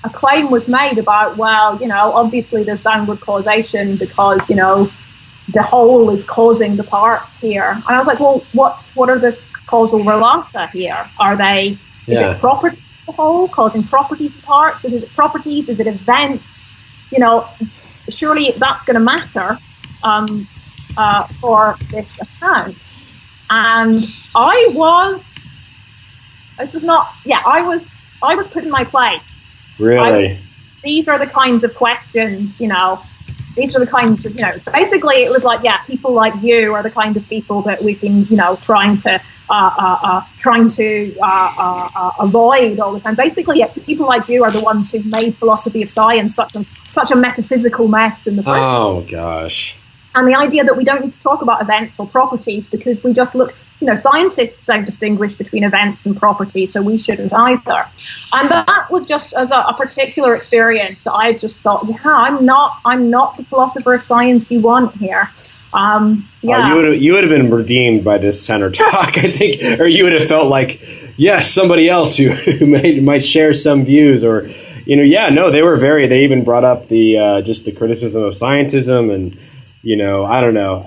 Speaker 2: a claim was made about, obviously there's downward causation because, the whole is causing the parts here. And I was like, well, what are the causal relata here? Are they, is it properties of the whole causing properties of parts? Is it properties? Is it events? Surely that's going to matter for this account. And I was put in my place.
Speaker 3: Really?
Speaker 2: These are the kinds of questions, these are the kinds of, basically it was like, people like you are the kind of people that we've been, trying to avoid all the time. Basically, people like you are the ones who've made philosophy of science such a metaphysical mess in the first place.
Speaker 3: Oh, gosh.
Speaker 2: And the idea that we don't need to talk about events or properties because we just look, scientists don't distinguish between events and properties, so we shouldn't either. And that was just as a particular experience that I just thought, I'm not the philosopher of science you want here.
Speaker 3: You would have been redeemed by this center talk, I think, or you would have felt like, yes, somebody else who might share some views, or, they were they even brought up just the criticism of scientism and, I don't know.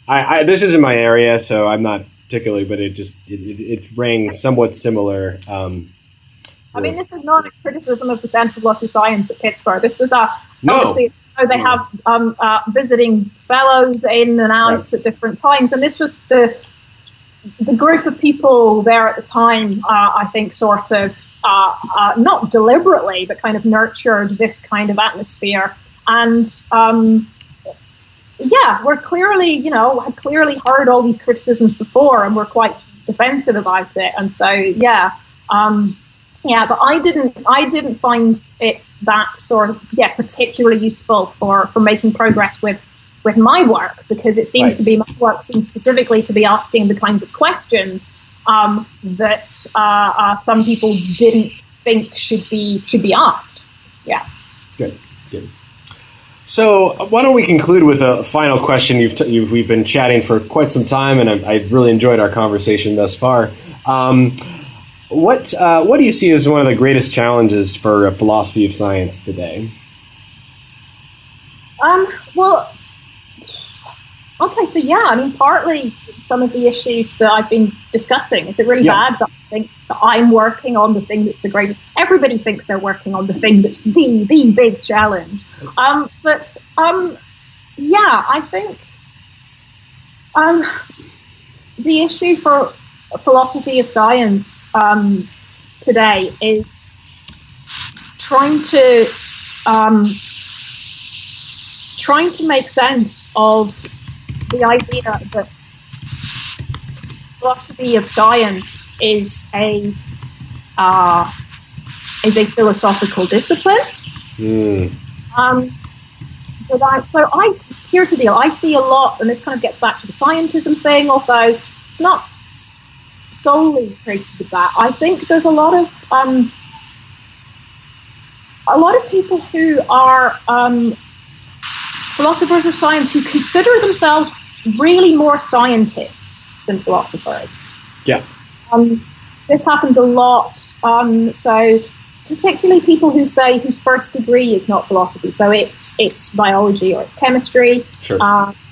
Speaker 3: I this isn't my area, so I'm not particularly, but it rang somewhat similar.
Speaker 2: This is not a criticism of the Center for Philosophy of Science at Pittsburgh. This was obviously they have visiting fellows in and out at different times, and this was the group of people there at the time. I think sort of not deliberately, but kind of nurtured this kind of atmosphere. And we're clearly, had clearly heard all these criticisms before, and we're quite defensive about it. And so, but I didn't find it that sort of, particularly useful for making progress with my work, because it seemed to be, my work seemed specifically to be asking the kinds of questions that some people didn't think should be asked. Yeah.
Speaker 3: Good. So why don't we conclude with a final question? We've been chatting for quite some time, and I've really enjoyed our conversation thus far. What do you see as one of the greatest challenges for philosophy of science today?
Speaker 2: Partly some of the issues that I've been discussing. Is it really bad that I think that I'm working on the thing that's the greatest? Everybody thinks they're working on the thing that's the big challenge. I think the issue for philosophy of science today is trying to make sense of the idea that philosophy of science is a philosophical discipline. Here's the deal. I see a lot, and this kind of gets back to the scientism thing, although it's not solely related to that. I think there's a lot of people who are philosophers of science who consider themselves really more scientists than philosophers.
Speaker 3: Yeah.
Speaker 2: This happens a lot. So particularly people who say whose first degree is not philosophy, so it's biology or it's chemistry,
Speaker 3: sure.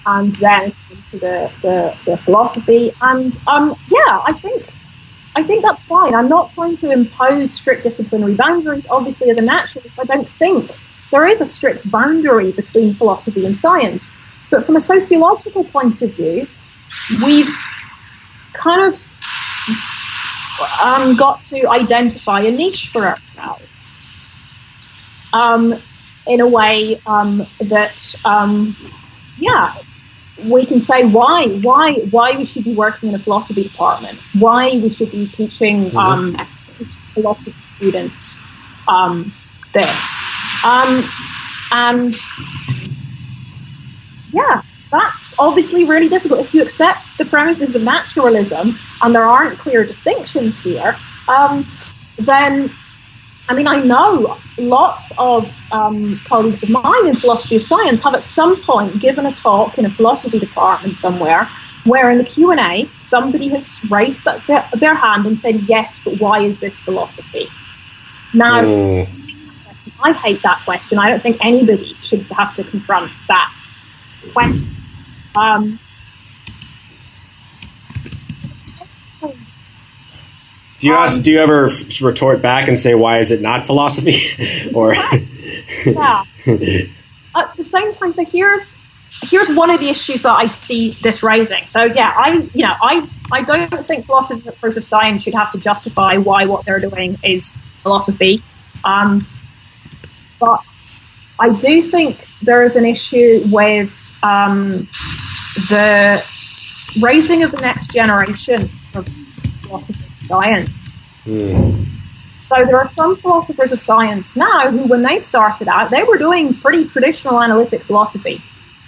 Speaker 2: And then into the philosophy. And I think I think that's fine. I'm not trying to impose strict disciplinary boundaries. Obviously, as a naturalist, I don't think there is a strict boundary between philosophy and science. But from a sociological point of view, we've kind of got to identify a niche for ourselves in a way that, we can say why we should be working in a philosophy department, why we should be teaching philosophy students this. And yeah, that's obviously really difficult. If you accept the premises of naturalism and there aren't clear distinctions here, then, I mean, I know lots of colleagues of mine in philosophy of science have at some point given a talk in a philosophy department somewhere where in the Q&A somebody has raised their hand and said, yes, but why is this philosophy? Now, I hate that question. I don't think anybody should have to confront that question.
Speaker 3: Do you ever retort back and say, why is it not philosophy? Or
Speaker 2: yeah. At the same time, so here's one of the issues that I see this raising. So yeah, I don't think philosophers of science should have to justify why what they're doing is philosophy. But I do think there is an issue with the raising of the next generation of philosophers of science. So there are some philosophers of science now who, when they started out, they were doing pretty traditional analytic philosophy.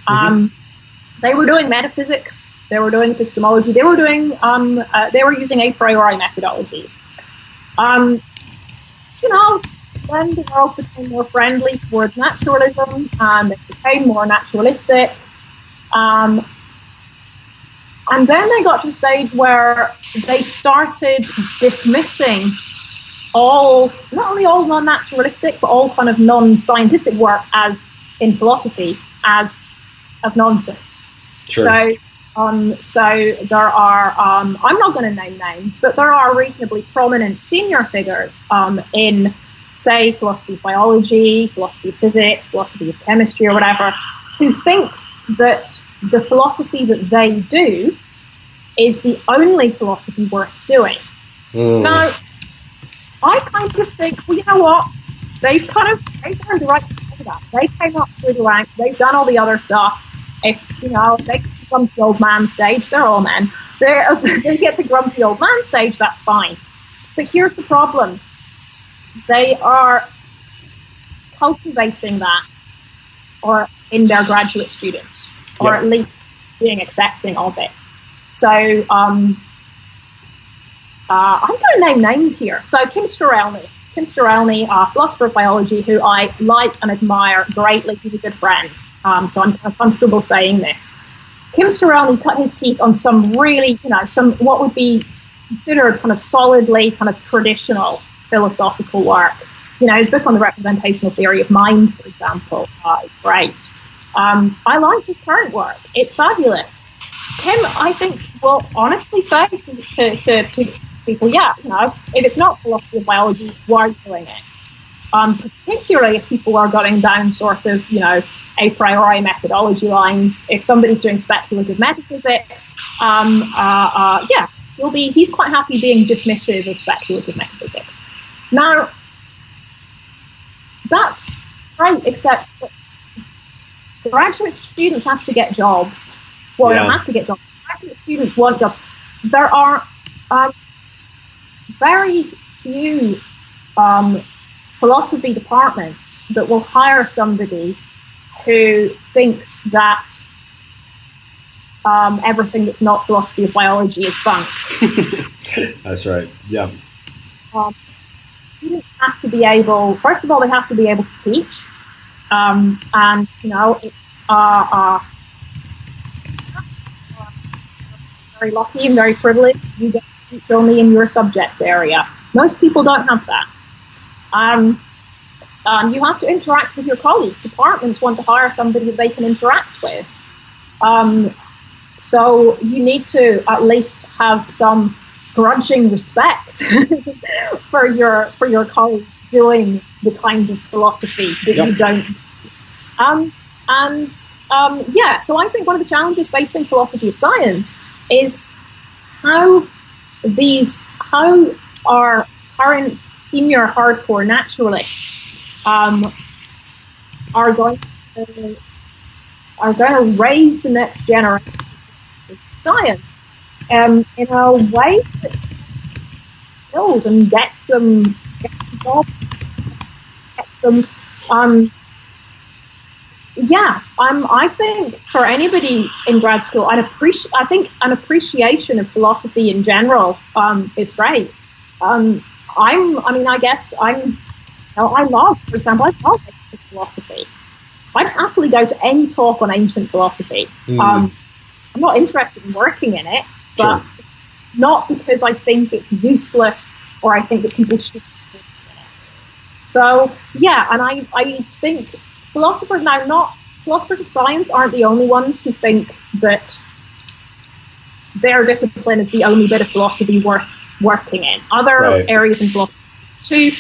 Speaker 2: They were doing metaphysics, they were doing epistemology, they were doing they were using a priori methodologies. Then the world became more friendly towards naturalism, and it became more naturalistic. And then they got to the stage where they started dismissing not only all non-naturalistic, but all kind of non-scientific work as in philosophy as nonsense. Sure. So there are, I'm not going to name names, but there are reasonably prominent senior figures in, say, philosophy of biology, philosophy of physics, philosophy of chemistry, or whatever, who think that the philosophy that they do is the only philosophy worth doing. Now, I kind of think, well, you know what? They've earned the right to say that. They came up through the ranks. They've done all the other stuff. If, they get to grumpy old man stage, they're all men. They get to grumpy old man stage, that's fine. But here's the problem. They are cultivating that, or in their graduate students, or at least being accepting of it. So I'm going to name names here. So Kim Sterelny, philosopher of biology, who I like and admire greatly. He's a good friend, so I'm kind of comfortable saying this. Kim Sterelny cut his teeth on some really, some what would be considered kind of solidly kind of traditional philosophical work. His book on the representational theory of mind, for example, is great. I like his current work. It's fabulous. Kim, I think, will honestly say to people, if it's not philosophy of biology, why are you doing it? Particularly if people are going down sort of, a priori methodology lines. If somebody's doing speculative metaphysics, he's quite happy being dismissive of speculative metaphysics. Now, that's great, except that graduate students have to get jobs. Well, they don't have to get jobs. Graduate students want jobs. There are very few philosophy departments that will hire somebody who thinks that everything that's not philosophy of biology is bunk.
Speaker 3: That's right. Yeah.
Speaker 2: Students have to be able. First of all, they have to be able to teach, and it's very lucky and very privileged. You get to teach only in your subject area. Most people don't have that. You have to interact with your colleagues. Departments want to hire somebody that they can interact with. So you need to at least have some grudging respect for your colleagues doing the kind of philosophy that you don't. So I think one of the challenges facing philosophy of science is how our current senior hardcore naturalists are going to raise the next generation of science in a way that knows and gets them involved, gets them. I think for anybody in grad school, I think an appreciation of philosophy in general is great. I love ancient philosophy. I'd happily go to any talk on ancient philosophy. I'm not interested in working in it, but
Speaker 3: Sure.
Speaker 2: not because I think it's useless or I think that people should work in it. So, and I think philosophers of science aren't the only ones who think that their discipline is the only bit of philosophy worth working in. Other areas in philosophy too.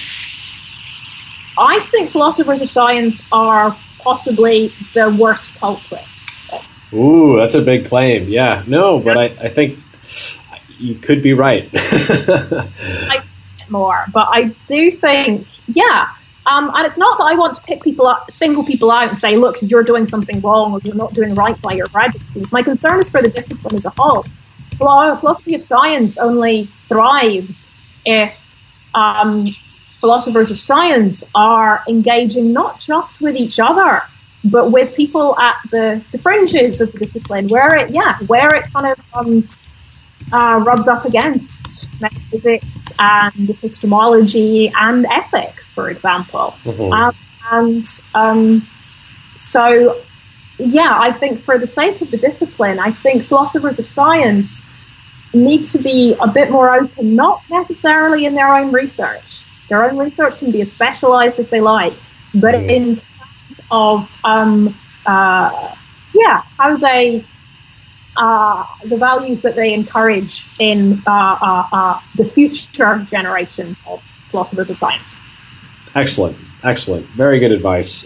Speaker 2: I think philosophers of science are possibly the worst culprits.
Speaker 3: Ooh, that's a big claim. Yeah, no, but I think you could be right.
Speaker 2: I see it more, but I do think, and it's not that I want to single people out and say, look, you're doing something wrong or you're not doing right by your graduate students. My concern is for the discipline as a whole. Philosophy of science only thrives if philosophers of science are engaging not just with each other, but with people at the fringes of the discipline, where it kind of rubs up against metaphysics and epistemology and ethics, for example. I think for the sake of the discipline, I think philosophers of science need to be a bit more open, not necessarily in their own research. Their own research can be as specialized as they like, but in terms of how they the values that they encourage in the future generations of philosophers of science.
Speaker 3: Excellent. Very good advice.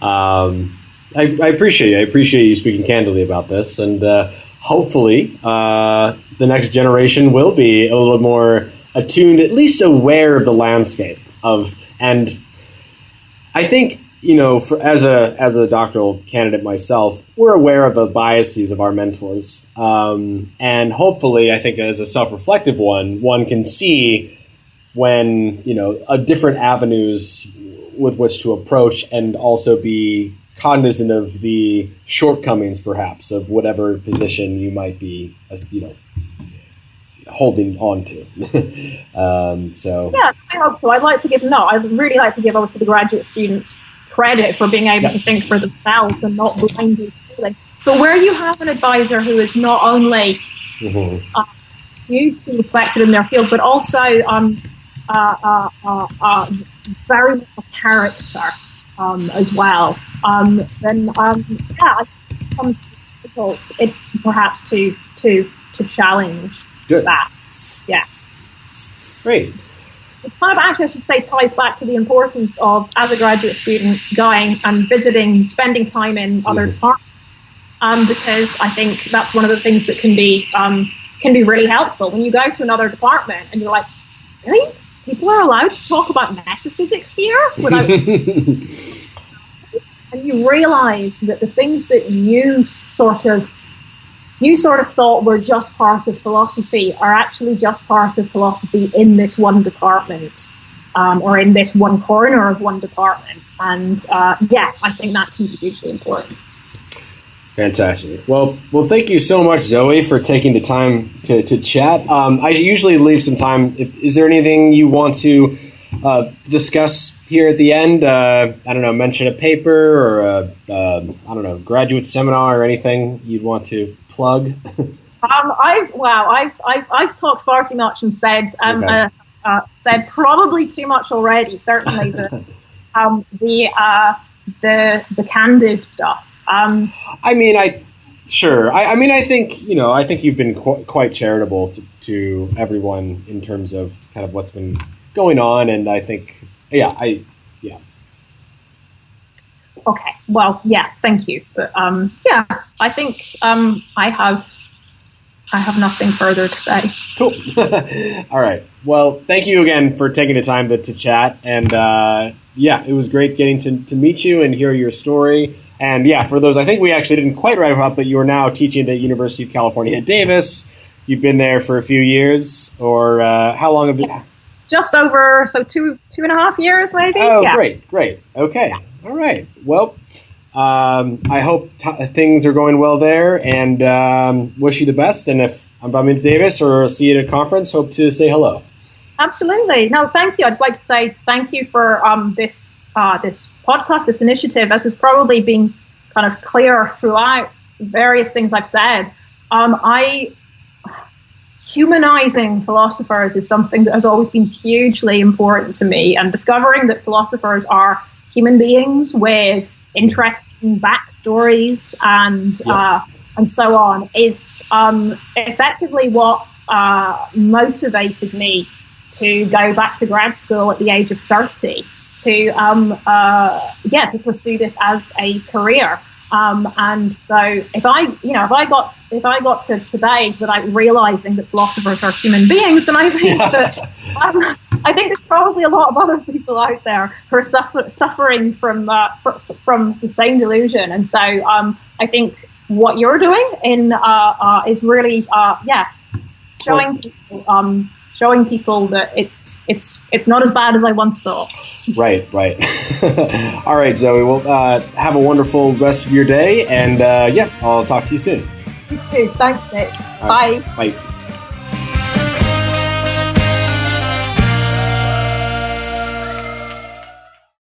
Speaker 3: I appreciate it. I appreciate you speaking candidly about this, and hopefully the next generation will be a little more attuned, at least aware of the landscape and I think, as a doctoral candidate myself, we're aware of the biases of our mentors, and hopefully, I think as a self-reflective one can see when different avenues with which to approach, and also be cognizant of the shortcomings, perhaps, of whatever position you might be, holding on to.
Speaker 2: I hope so. I'd really like to give obviously the graduate students credit for being able to think for themselves and not blindly feeling. But where you have an advisor who is not only hugely respected in their field, but also very much a character as well, then I think it becomes difficult, perhaps to challenge that. Yeah.
Speaker 3: Great.
Speaker 2: Which kind of actually, I should say, ties back to the importance of, as a graduate student, going and spending time in other departments, because I think that's one of the things that can be really helpful. When you go to another department and you're like, really? People are allowed to talk about metaphysics here? And you realize that the things that you sort of thought were just part of philosophy are actually just part of philosophy in this one department, or in this one corner of one department. And I think that can be hugely important.
Speaker 3: Fantastic. Well, thank you so much, Zoe, for taking the time to chat. I usually leave some time. Is there anything you want to discuss here at the end? Mention a paper or a graduate seminar or anything you'd want to plug? I've talked far too much and said
Speaker 2: probably too much already. Certainly the candid stuff.
Speaker 3: Sure. I mean, I think you've been quite charitable to everyone in terms of kind of what's been going on, and I think, yeah.
Speaker 2: Okay. Well, yeah. Thank you. But yeah, I think I have nothing further to say.
Speaker 3: Cool. All right. Well, thank you again for taking the time to chat, and yeah, it was great getting to meet you and hear your story. And yeah, for those, I think we actually didn't quite wrap up, but you are now teaching at the University of California at Davis. You've been there for a few years, or how long have you?
Speaker 2: Yes. Just over, so 2.5 years, maybe.
Speaker 3: Oh, yeah. Great. Okay. Yeah. All right. Well, I hope things are going well there, and wish you the best. And if I'm bumping into Davis or see you at a conference, hope to say hello.
Speaker 2: Absolutely. No, thank you. I'd just like to say thank you for this podcast, this initiative. As has probably been kind of clear throughout various things I've said, humanizing philosophers is something that has always been hugely important to me, and discovering that philosophers are human beings with interesting backstories and so on is effectively what motivated me to go back to grad school at the age of 30 to pursue this as a career. And so if I got to the age without realizing that philosophers are human beings, then I think that I think there's probably a lot of other people out there who are suffering from the same delusion. And so I think what you're doing is really showing people that it's not as bad as I once thought.
Speaker 3: Right. All right, Zoe. Well, have a wonderful rest of your day, and I'll talk to you soon.
Speaker 2: You too. Thanks, Nick.
Speaker 3: Right.
Speaker 2: Bye.
Speaker 3: Bye.